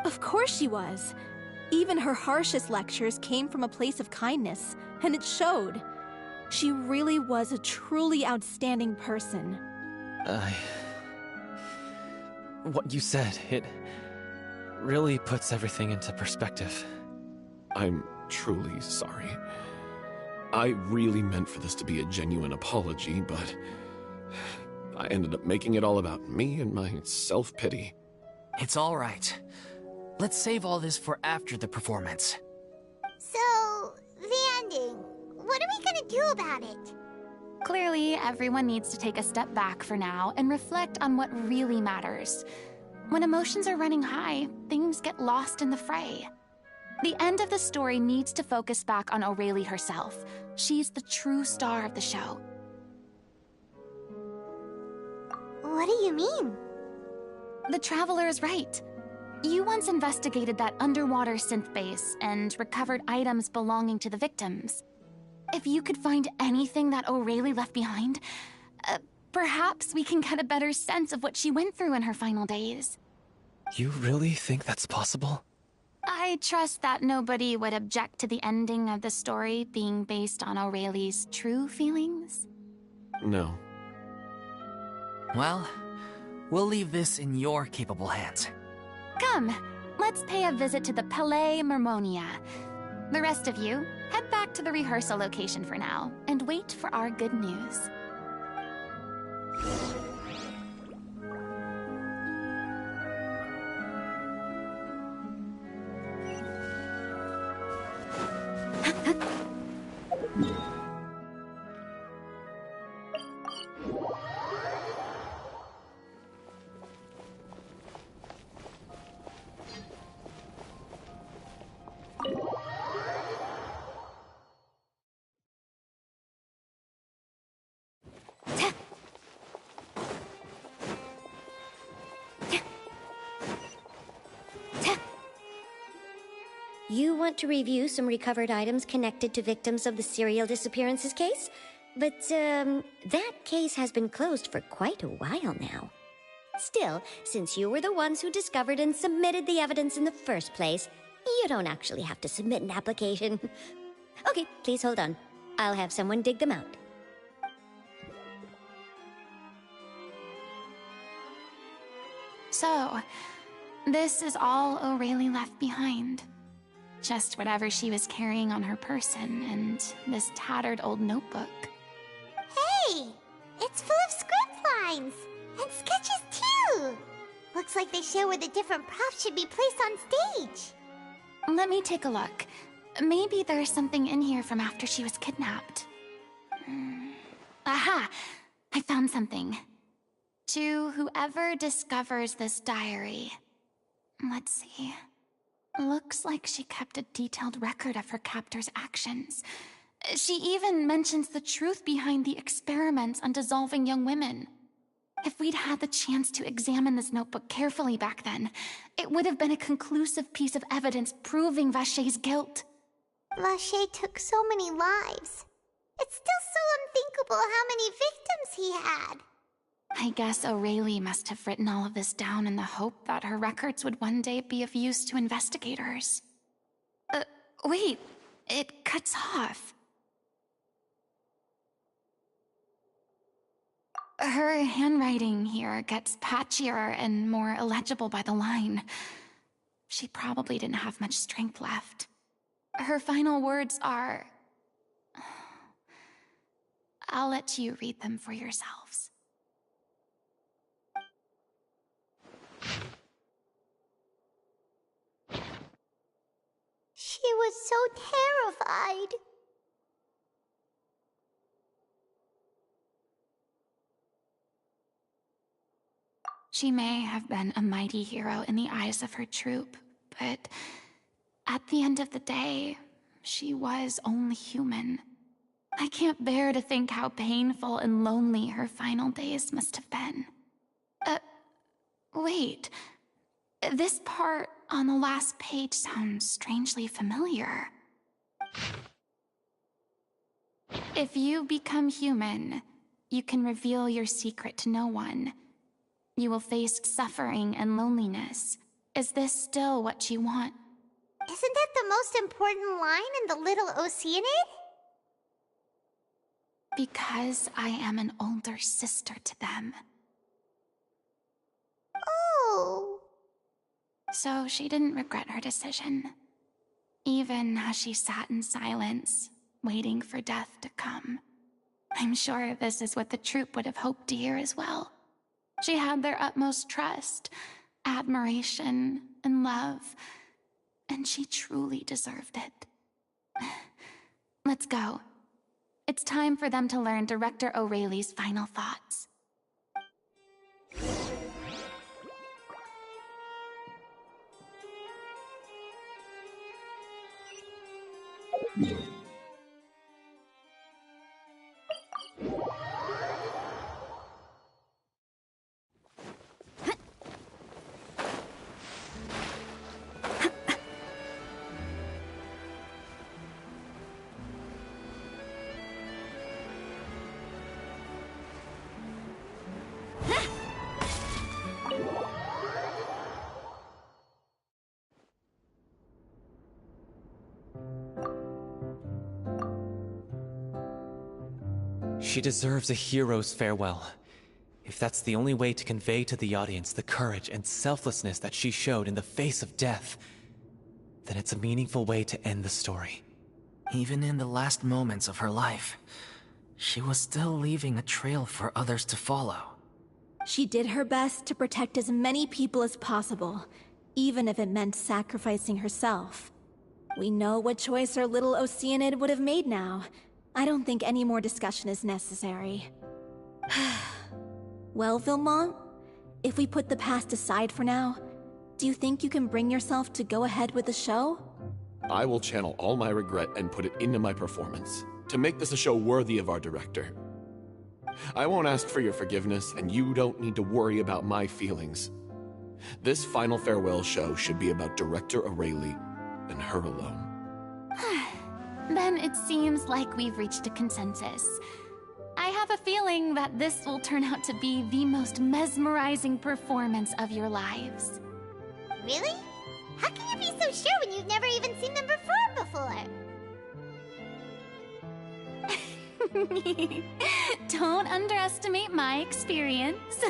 Of course she was. Even her harshest lectures came from a place of kindness, and it showed. She really was a truly outstanding person. What you said, it really puts everything into perspective. I'm truly sorry. I really meant for this to be a genuine apology, but I ended up making it all about me and my self-pity. It's all right. Let's save all this for after the performance. So, the ending. What are we gonna do about it? Clearly, everyone needs to take a step back for now and reflect on what really matters. When emotions are running high, things get lost in the fray. The end of the story needs to focus back on O'Reilly herself. She's the true star of the show. What do you mean? The Traveler is right. You once investigated that underwater synth base and recovered items belonging to the victims. If you could find anything that O'Reilly left behind, perhaps we can get a better sense of what she went through in her final days. You really think that's possible? I trust that nobody would object to the ending of the story being based on O'Reilly's true feelings. No. Well, we'll leave this in your capable hands. Come, let's pay a visit to the Palais Mermonia. The rest of you, head back to the rehearsal location for now, and wait for our good news. You want to review some recovered items connected to victims of the serial disappearances case? But, that case has been closed for quite a while now. Still, since you were the ones who discovered and submitted the evidence in the first place, you don't actually have to submit an application. Okay, please hold on. I'll have someone dig them out. So, this is all O'Reilly left behind. just whatever she was carrying on her person and this tattered old notebook. Hey! It's full of script lines! And sketches too! Looks like they show where the different props should be placed on stage. Let me take a look. Maybe there's something in here from after she was kidnapped. Aha! I found something. To whoever discovers this diary. Let's see. Looks like she kept a detailed record of her captor's actions. She even mentions the truth behind the experiments on dissolving young women. If we'd had the chance to examine this notebook carefully back then, it would have been a conclusive piece of evidence proving Vacher's guilt. Vacher took so many lives. It's still so unthinkable how many victims he had. I guess O'Reilly must have written all of this down in the hope that her records would one day be of use to investigators. Wait, it cuts off. Her handwriting here gets patchier and more illegible by the line. She probably didn't have much strength left. Her final words are... I'll let you read them for yourselves. She was so terrified. She may have been a mighty hero in the eyes of her troop, but at the end of the day, she was only human. I can't bear to think how painful and lonely her final days must have been. Wait. This part on the last page sounds strangely familiar. If you become human, you can reveal your secret to no one. You will face suffering and loneliness. Is this still what you want? Isn't that the most important line in the Little Oceanid? Because I am an older sister to them. Oh. So she didn't regret her decision. Even as she sat in silence, waiting for death to come. I'm sure this is what the troupe would have hoped to hear as well. She had their utmost trust, admiration, and love, and she truly deserved it. Let's go. It's time for them to learn Director O'Reilly's final thoughts. She deserves a hero's farewell. If that's the only way to convey to the audience the courage and selflessness that she showed in the face of death, then it's a meaningful way to end the story. Even in the last moments of her life, she was still leaving a trail for others to follow. She did her best to protect as many people as possible, even if it meant sacrificing herself. We know what choice our little Oceanid would have made now. I don't think any more discussion is necessary. Well, Vilmont, if we put the past aside for now, do you think you can bring yourself to go ahead with the show? I will channel all my regret and put it into my performance, to make this a show worthy of our director. I won't ask for your forgiveness, and you don't need to worry about my feelings. This final farewell show should be about Director O'Reilly and her alone. Then it seems like we've reached a consensus. I have a feeling that this will turn out to be the most mesmerizing performance of your lives. Really? How can you be so sure when you've never even seen them perform before? Don't underestimate my experience.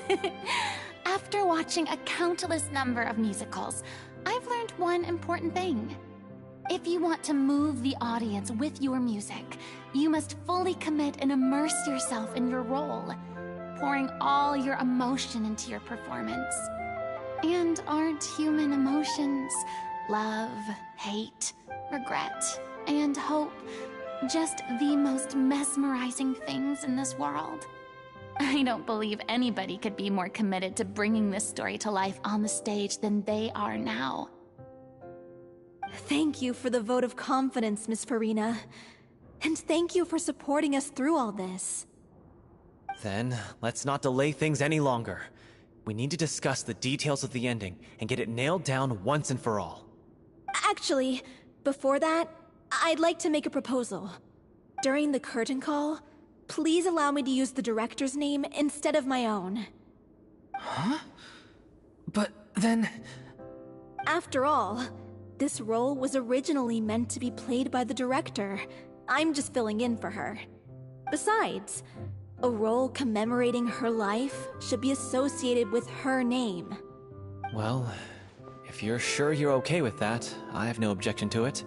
After watching a countless number of musicals, I've learned one important thing. If you want to move the audience with your music, you must fully commit and immerse yourself in your role, pouring all your emotion into your performance. And aren't human emotions, love, hate, regret, and hope, just the most mesmerizing things in this world? I don't believe anybody could be more committed to bringing this story to life on the stage than they are now. Thank you for the vote of confidence, Miss Furina. And thank you for supporting us through all this. Then, let's not delay things any longer. We need to discuss the details of the ending and get it nailed down once and for all. Actually, before that, I'd like to make a proposal. During the curtain call, please allow me to use the director's name instead of my own. Huh? But then... After all, this role was originally meant to be played by the director. I'm just filling in for her. Besides, a role commemorating her life should be associated with her name. Well, if you're sure you're okay with that, I have no objection to it.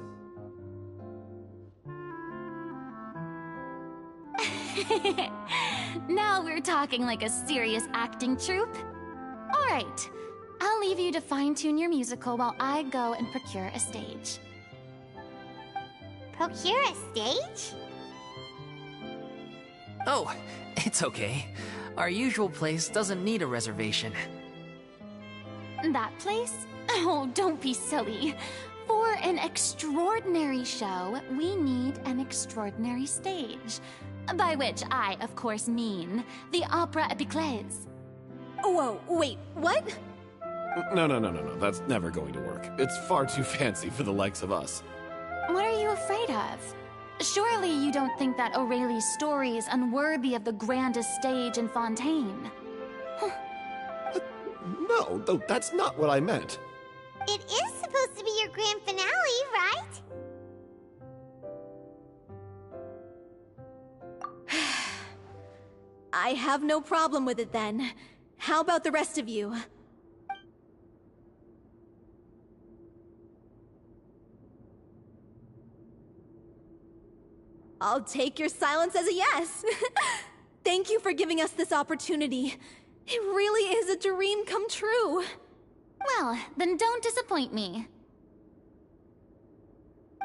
Now we're talking like a serious acting troupe. All right, I'll leave you to fine-tune your musical while I go and procure a stage. Procure a stage? Oh, it's okay. Our usual place doesn't need a reservation. That place? Oh, don't be silly. For an extraordinary show, we need an extraordinary stage. By which I, of course, mean the Opera Epiclese. Whoa, wait, what? No. That's never going to work. It's far too fancy for the likes of us. What are you afraid of? Surely you don't think that Aurelie's story is unworthy of the grandest stage in Fontaine. No, that's not what I meant. It is supposed to be your grand finale, right? I have no problem with it then. How about the rest of you? I'll take your silence as a yes. Thank you for giving us this opportunity. It really is a dream come true. Well, then don't disappoint me.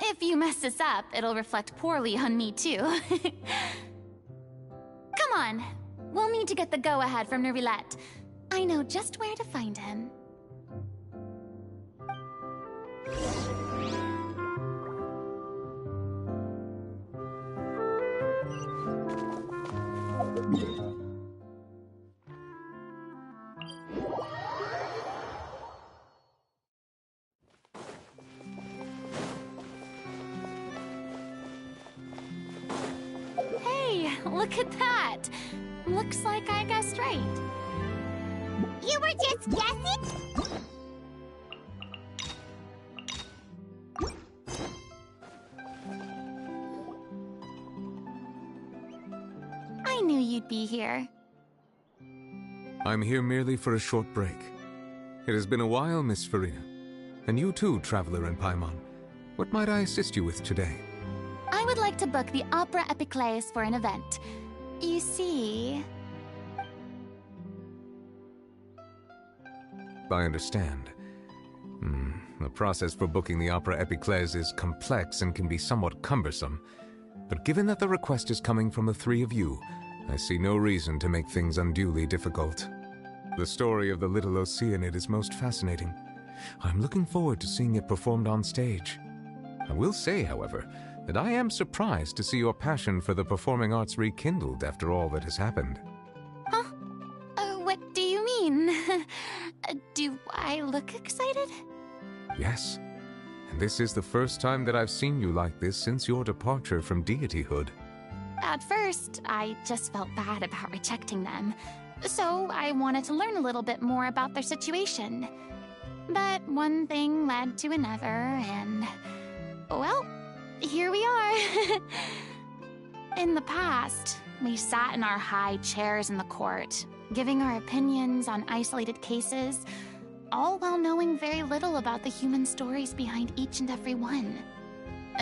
If you mess this up, it'll reflect poorly on me too. Come on, we'll need to get the go-ahead from Nervilette. I know just where to find him. Hey, look at that! Looks like I guessed right. You were just guessing? I knew you'd be here. I'm here merely for a short break. It has been a while, Miss Furina. And you too, Traveler in Paimon. What might I assist you with today? I would like to book the Opera Epiclese for an event. You see... I understand. The process for booking the Opera Epiclese is complex and can be somewhat cumbersome. But given that the request is coming from the three of you, I see no reason to make things unduly difficult. The story of the little Oceanid is most fascinating. I'm looking forward to seeing it performed on stage. I will say, however, that I am surprised to see your passion for the performing arts rekindled after all that has happened. Huh? What do you mean? Do I look excited? Yes. And this is the first time that I've seen you like this since your departure from deityhood. At first, I just felt bad about rejecting them. So I wanted to learn a little bit more about their situation. But one thing led to another, and... well, here we are. In the past, we sat in our high chairs in the court, giving our opinions on isolated cases, all while knowing very little about the human stories behind each and every one.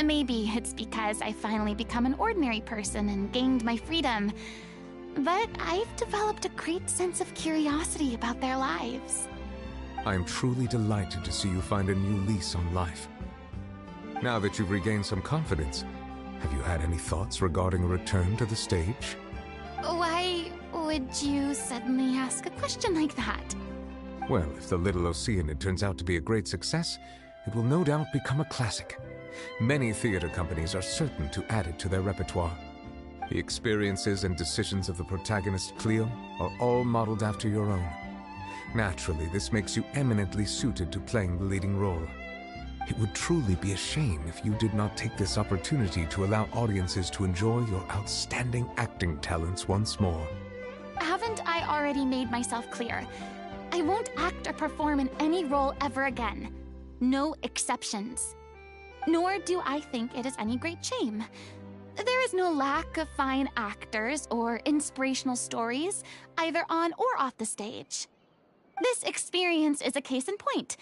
Maybe it's because I finally become an ordinary person and gained my freedom. But I've developed a great sense of curiosity about their lives. I am truly delighted to see you find a new lease on life. Now that you've regained some confidence, have you had any thoughts regarding a return to the stage? Why would you suddenly ask a question like that? Well, if the Little Oceanid turns out to be a great success, it will no doubt become a classic. Many theater companies are certain to add it to their repertoire. The experiences and decisions of the protagonist Cleo are all modeled after your own. Naturally, this makes you eminently suited to playing the leading role. It would truly be a shame if you did not take this opportunity to allow audiences to enjoy your outstanding acting talents once more. Haven't I already made myself clear? I won't act or perform in any role ever again. No exceptions. Nor do I think it is any great shame. There is no lack of fine actors or inspirational stories, either on or off the stage. This experience is a case in point.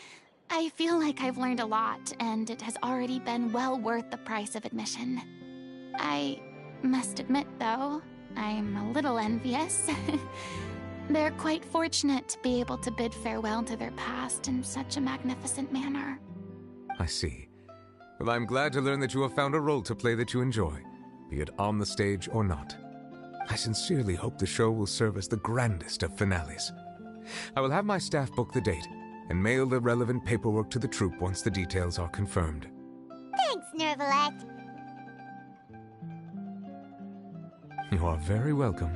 I feel like I've learned a lot, and it has already been well worth the price of admission. I must admit, though, I'm a little envious. They're quite fortunate to be able to bid farewell to their past in such a magnificent manner. I see. Well, I'm glad to learn that you have found a role to play that you enjoy, be it on the stage or not. I sincerely hope the show will serve as the grandest of finales. I will have my staff book the date and mail the relevant paperwork to the troupe once the details are confirmed. Thanks, Nervalette. You are very welcome.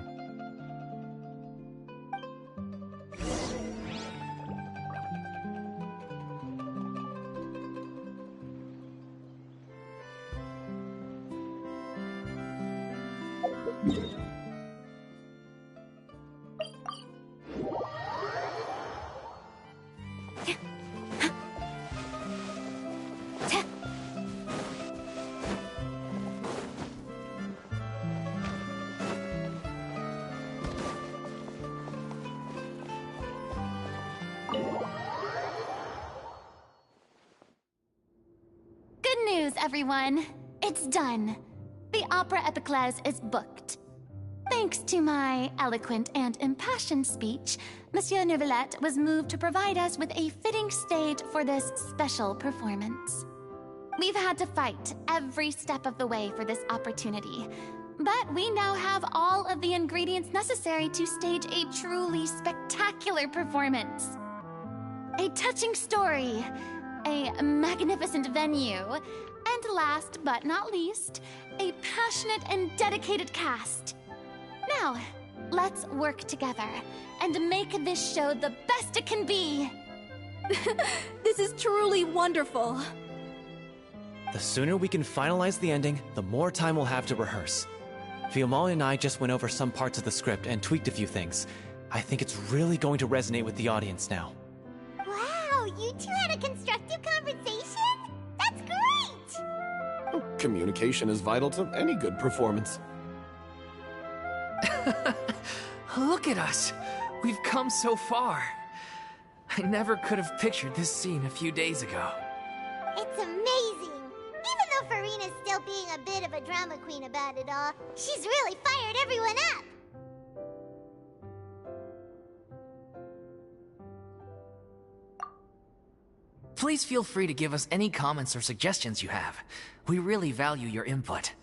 Good news, everyone. It's done. The Opera Epiclese is booked. Thanks to my eloquent and impassioned speech, Monsieur Nervalette was moved to provide us with a fitting stage for this special performance. We've had to fight every step of the way for this opportunity, but we now have all of the ingredients necessary to stage a truly spectacular performance. A touching story, a magnificent venue, and last but not least, a passionate and dedicated cast. Now, let's work together and make this show the best it can be. This is truly wonderful. The sooner we can finalize the ending, the more time we'll have to rehearse. Fiamma and I just went over some parts of the script and tweaked a few things. I think it's really going to resonate with the audience now. Wow, you two had a constructive conversation? That's great! Communication is vital to any good performance. Look at us! We've come so far. I never could have pictured this scene a few days ago. It's amazing! Even though Furina's still being a bit of a drama queen about it all, she's really fired everyone up! Please feel free to give us any comments or suggestions you have. We really value your input.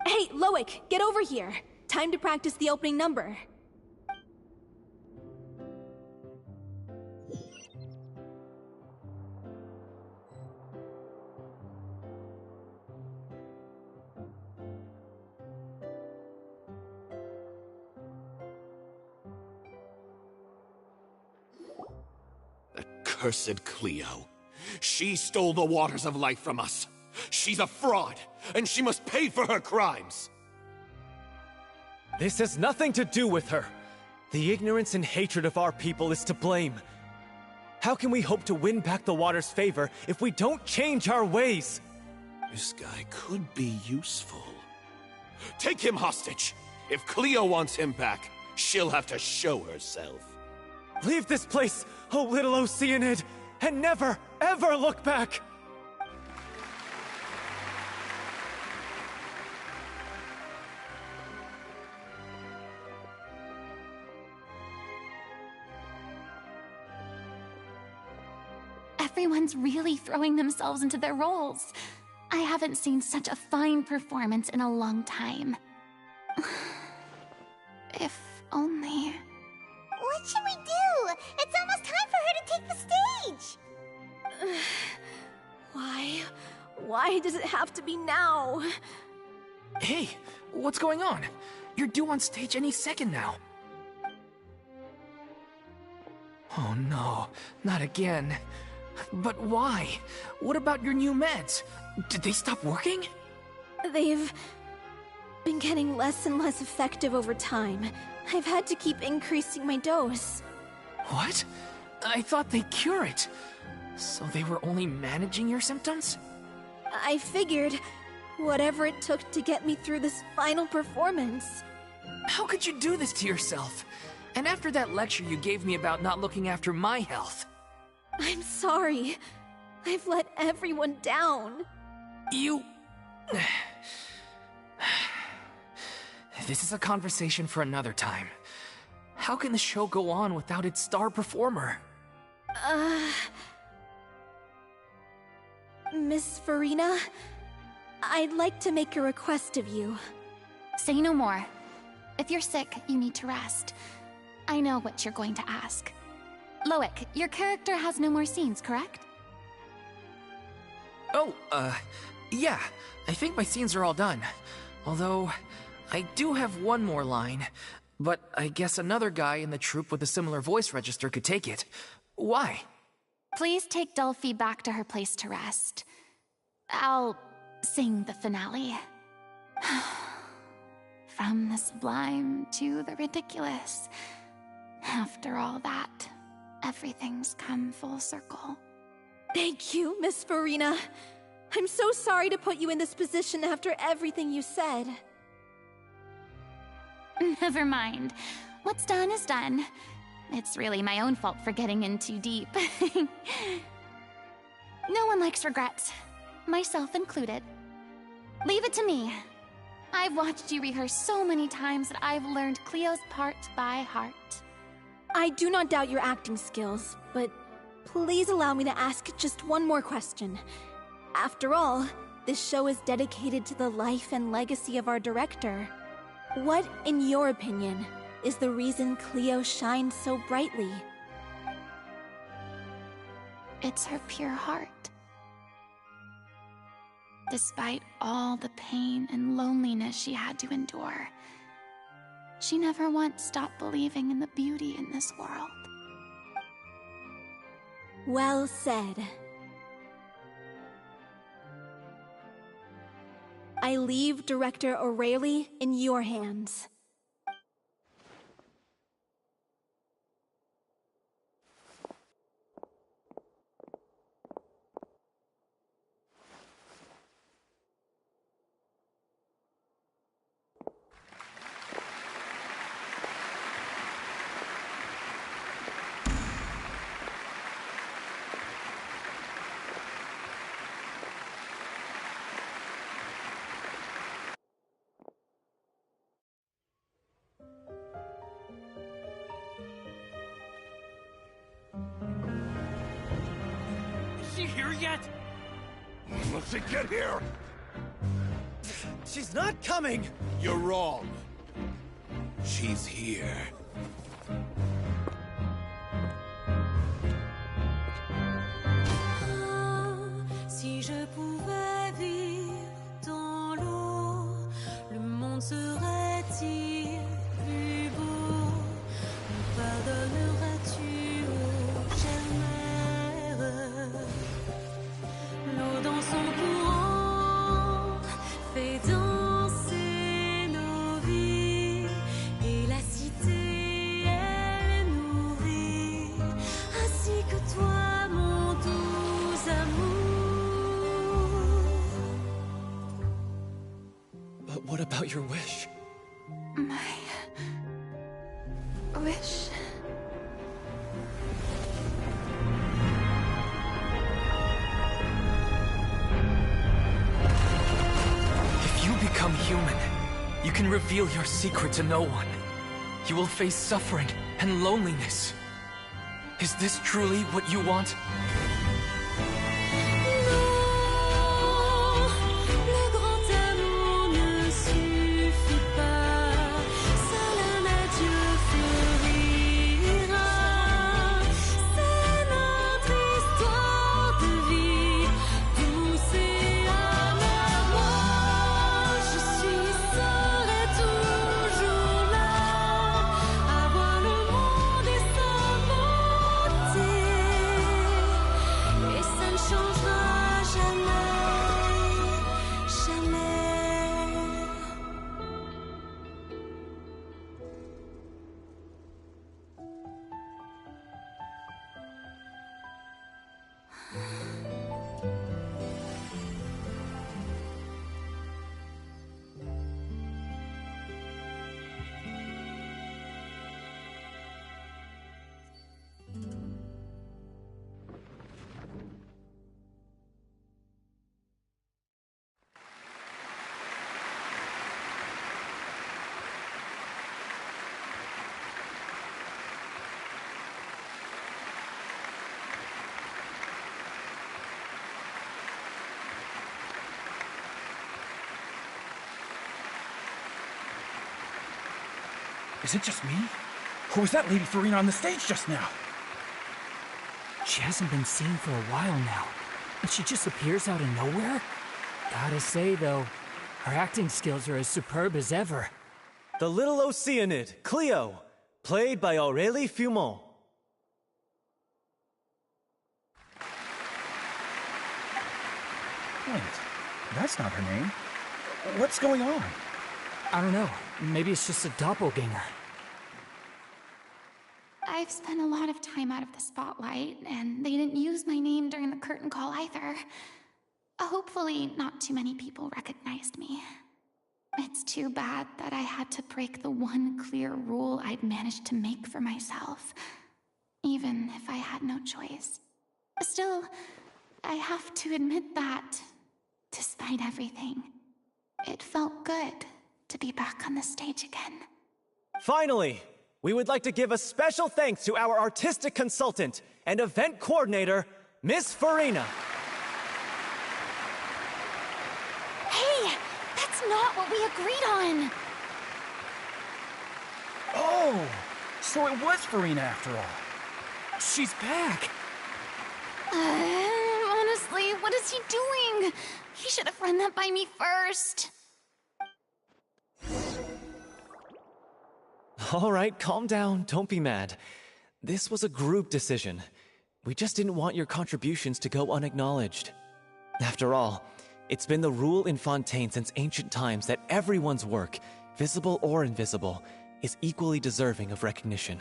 Hey, Loic, get over here. Time to practice the opening number. Cursed Cleo. She stole the waters of life from us. She's a fraud, and she must pay for her crimes. This has nothing to do with her. The ignorance and hatred of our people is to blame. How can we hope to win back the water's favor if we don't change our ways? This guy could be useful. Take him hostage. If Cleo wants him back, she'll have to show herself. Leave this place, oh little Oceanid, and never, ever look back! everyone's really throwing themselves into their roles. I haven't seen such a fine performance in a long time. If only... What should we do? It's almost time for her to take the stage! Why? Why does it have to be now? Hey, what's going on? You're due on stage any second now. Oh no, not again. But why? What about your new meds? Did they stop working? They've been getting less and less effective over time. I've had to keep increasing my dose. What? I thought they cure it. So they were only managing your symptoms? I figured whatever it took to get me through this final performance. How could you do this to yourself? And after that lecture you gave me about not looking after my health. I'm sorry. I've let everyone down. You... This is a conversation for another time. How can the show go on without its star performer? Miss Furina, I'd like to make a request of you. Say no more. If you're sick, you need to rest. I know what you're going to ask. Loic, your character has no more scenes, correct? Oh, yeah. I think my scenes are all done. Although, I do have one more line. But I guess another guy in the troupe with a similar voice register could take it. Why? Please take Delphi back to her place to rest. I'll sing the finale. From the sublime to the ridiculous. After all that, everything's come full circle. Thank you, Miss Furina. I'm so sorry to put you in this position after everything you said. Never mind. What's done is done. It's really my own fault for getting in too deep. No one likes regrets, myself included. Leave it to me. I've watched you rehearse so many times that I've learned Cleo's part by heart. I do not doubt your acting skills, but please allow me to ask just one more question. After all, this show is dedicated to the life and legacy of our director. What, in your opinion, is the reason Cleo shines so brightly? It's her pure heart. Despite all the pain and loneliness she had to endure, she never once stopped believing in the beauty in this world. Well said. I leave Director O'Reilly in your hands. Is she here yet? Let's get here! She's not coming! You're wrong. She's here. Si je pouvais vivre dans l'eau, le monde serait-il plus beau? Me pardonneras-tu, ô chère mère? L'eau dans son courant fait danser nos vies, et la cité elle nourrit, ainsi que toi, mon doux amour. But what about your wish? My wish. If you become human, you can reveal your secret to no one. You will face suffering and loneliness. Is this truly what you want? Is it just me? Or was that Lady Furina on the stage just now? She hasn't been seen for a while now, and she just appears out of nowhere? Gotta say, though, her acting skills are as superb as ever. The little Oceanid, Cleo, played by Aurélie Fumont. Wait, that's not her name. What's going on? I don't know. Maybe it's just a doppelganger. I've spent a lot of time out of the spotlight, and they didn't use my name during the curtain call either. Hopefully, not too many people recognized me. It's too bad that I had to break the one clear rule I'd managed to make for myself, even if I had no choice. Still, I have to admit that, despite everything, it felt good to be back on the stage again. Finally, we would like to give a special thanks to our artistic consultant and event coordinator, Miss Furina. Hey, that's not what we agreed on! Oh, so it was Furina after all. She's back! Honestly, what is he doing? He should have run that by me first. All right, calm down, don't be mad. This was a group decision. We just didn't want your contributions to go unacknowledged. After all, it's been the rule in Fontaine since ancient times that everyone's work, visible or invisible, is equally deserving of recognition.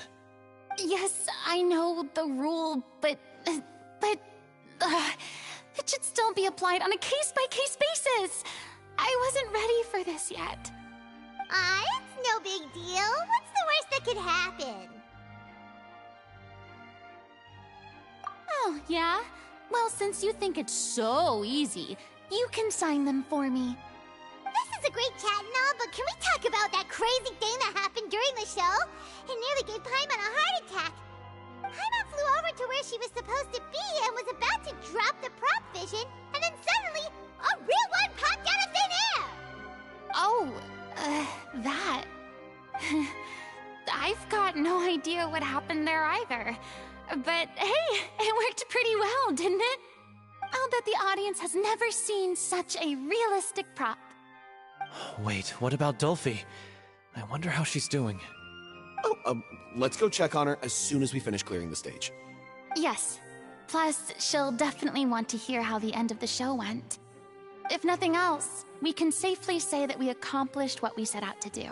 Yes, I know the rule, but it should still be applied on a case-by-case basis. I wasn't ready for this yet. It's no big deal. What's the worst that could happen? Oh, yeah? Well, since you think it's so easy, you can sign them for me. This is a great chat and all, but can we talk about that crazy thing that happened during the show? It nearly gave Paimon a heart attack. Paimon flew over to where she was supposed to be and was about to drop the prop vision, and then suddenly, a real one popped out of thin air! Oh, that. I've got no idea what happened there either. But hey, it worked pretty well, didn't it? I'll bet the audience has never seen such a realistic prop. Wait, what about Dolphy? I wonder how she's doing. Oh, let's go check on her as soon as we finish clearing the stage. Yes. Plus, she'll definitely want to hear how the end of the show went. If nothing else, we can safely say that we accomplished what we set out to do.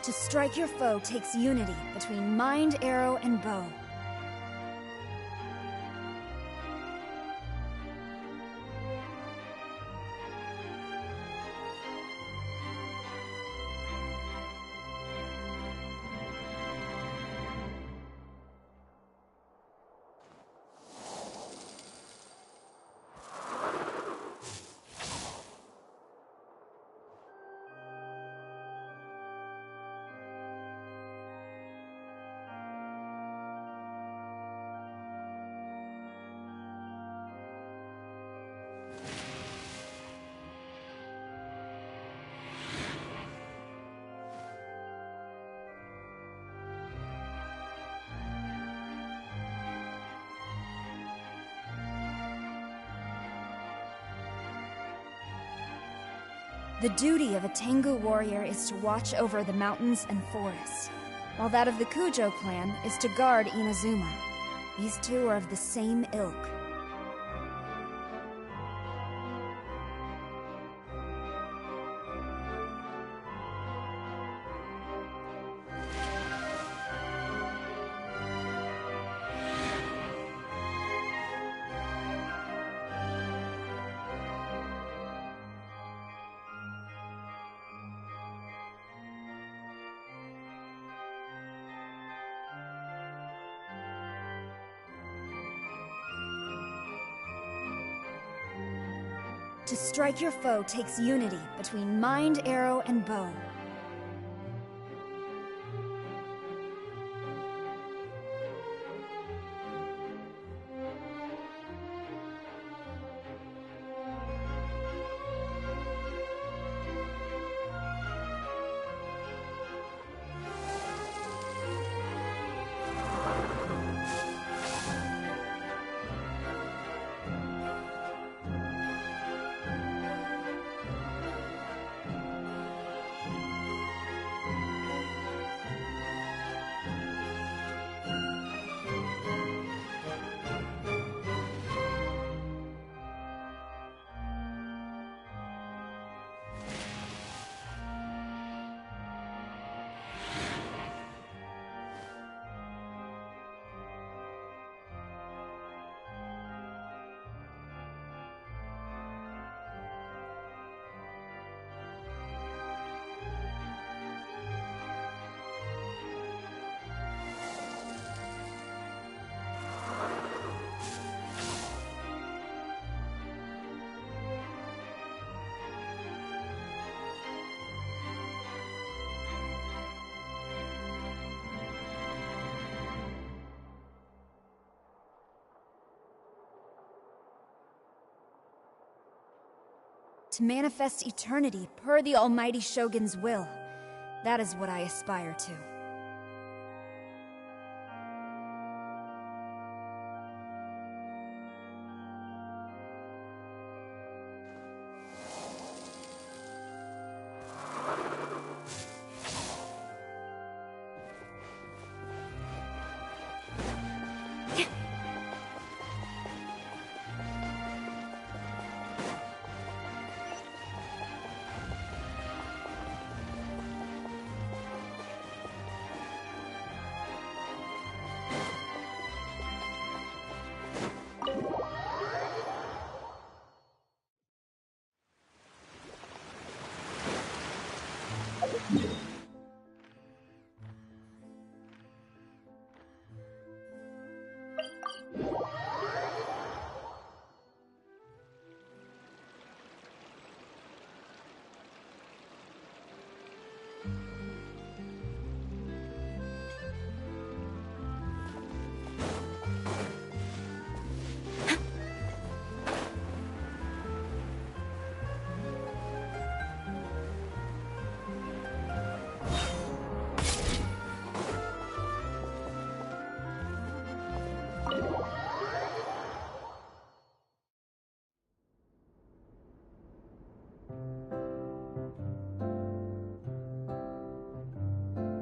To strike your foe takes unity between mind, arrow, and bow. The duty of a Tengu warrior is to watch over the mountains and forests, while that of the Kujo clan is to guard Inazuma. These two are of the same ilk. To strike your foe takes unity between mind, arrow, and bow. To manifest eternity per the Almighty Shogun's will. That is what I aspire to.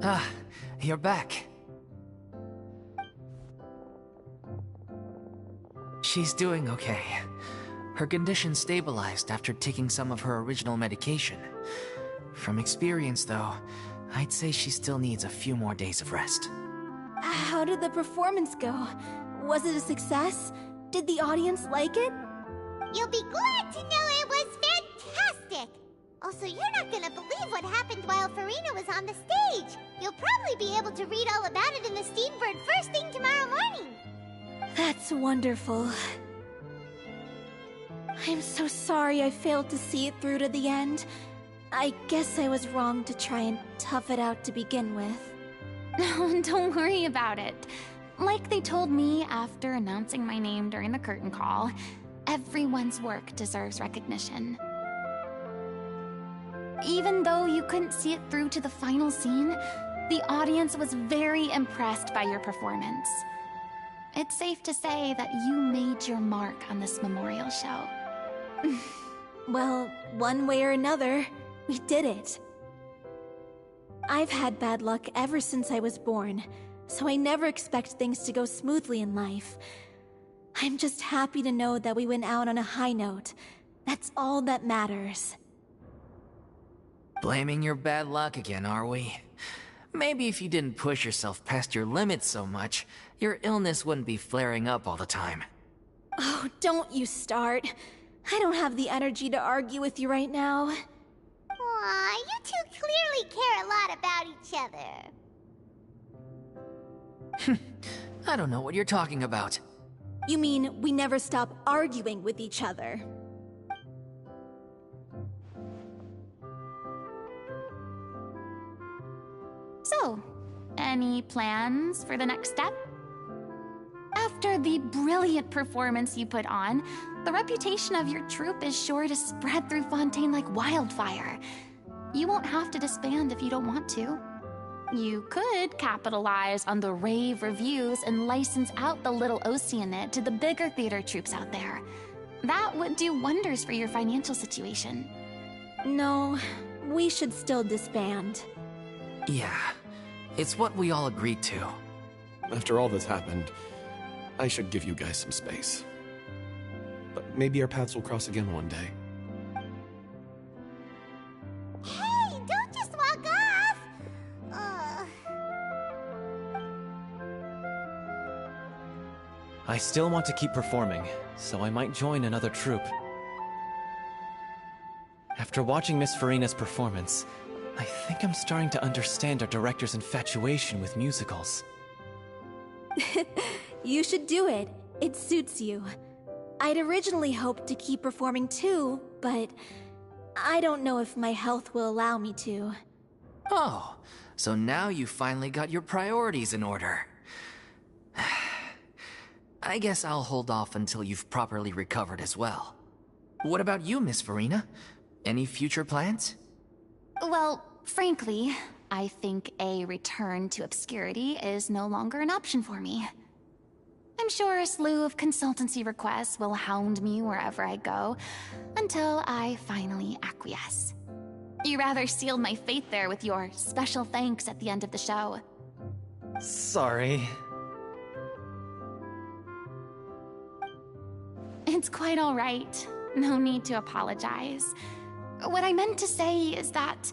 Ah, you're back. She's doing okay. Her condition stabilized after taking some of her original medication. From experience, though, I'd say she still needs a few more days of rest. How did the performance go? Was it a success? Did the audience like it? You'll be glad to know it was fantastic! Also, you're not gonna believe what happened while Furina was on the stage. You'll probably be able to read all about it in the Steambird first thing tomorrow morning. That's wonderful. I'm so sorry I failed to see it through to the end. I guess I was wrong to try and tough it out to begin with. No, don't worry about it. Like they told me after announcing my name during the curtain call, everyone's work deserves recognition. Even though you couldn't see it through to the final scene, the audience was very impressed by your performance. It's safe to say that you made your mark on this memorial show. Well, one way or another, we did it. I've had bad luck ever since I was born. so I never expect things to go smoothly in life. I'm just happy to know that we went out on a high note. That's all that matters. Blaming your bad luck again, are we? Maybe if you didn't push yourself past your limits so much, your illness wouldn't be flaring up all the time. Oh, don't you start. I don't have the energy to argue with you right now. Aw, you two clearly care a lot about each other. I don't know what you're talking about. You mean we never stop arguing with each other? So, any plans for the next step? After the brilliant performance you put on, the reputation of your troupe is sure to spread through Fontaine like wildfire. You won't have to disband if you don't want to. You could capitalize on the rave reviews and license out the little Oceanid to the bigger theater troupes out there. That would do wonders for your financial situation. No, we should still disband. Yeah, it's what we all agreed to. After all that's happened, I should give you guys some space. But maybe our paths will cross again one day. Hey, don't just walk off! I still want to keep performing, so I might join another troupe. After watching Miss Furina's performance, I think I'm starting to understand our director's infatuation with musicals. You should do it. It suits you. I'd originally hoped to keep performing too, but I don't know if my health will allow me to. Oh, so now you finally got your priorities in order. I guess I'll hold off until you've properly recovered as well. What about you, Miss Furina? Any future plans? Well, frankly, I think a return to obscurity is no longer an option for me. I'm sure a slew of consultancy requests will hound me wherever I go, until I finally acquiesce. You rather sealed my fate there with your special thanks at the end of the show. Sorry. It's quite all right. No need to apologize. What I meant to say is that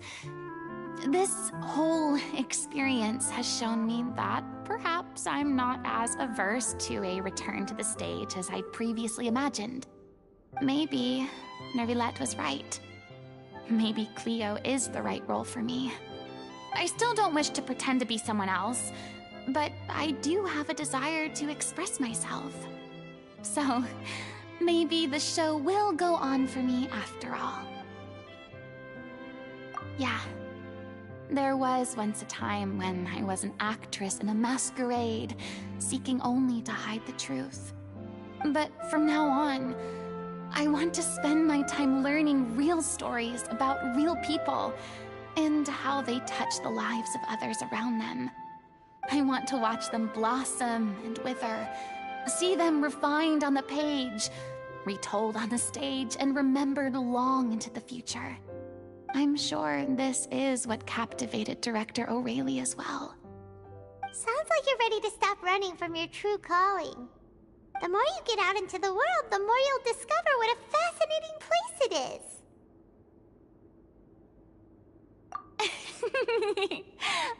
this whole experience has shown me that perhaps I'm not as averse to a return to the stage as I previously imagined. Maybe Nervilette was right. Maybe Cleo is the right role for me. I still don't wish to pretend to be someone else, but I do have a desire to express myself. So, maybe the show will go on for me after all. Yeah. There was once a time when I was an actress in a masquerade, seeking only to hide the truth. But from now on, I want to spend my time learning real stories about real people and how they touch the lives of others around them. I want to watch them blossom and wither, see them refined on the page, retold on the stage, and remembered long into the future. I'm sure this is what captivated director O'Reilly as well. Sounds like you're ready to stop running from your true calling. The more you get out into the world, the more you'll discover what a fascinating place it is.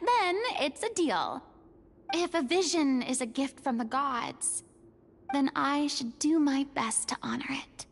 Then it's a deal. If a vision is a gift from the gods, then I should do my best to honor it.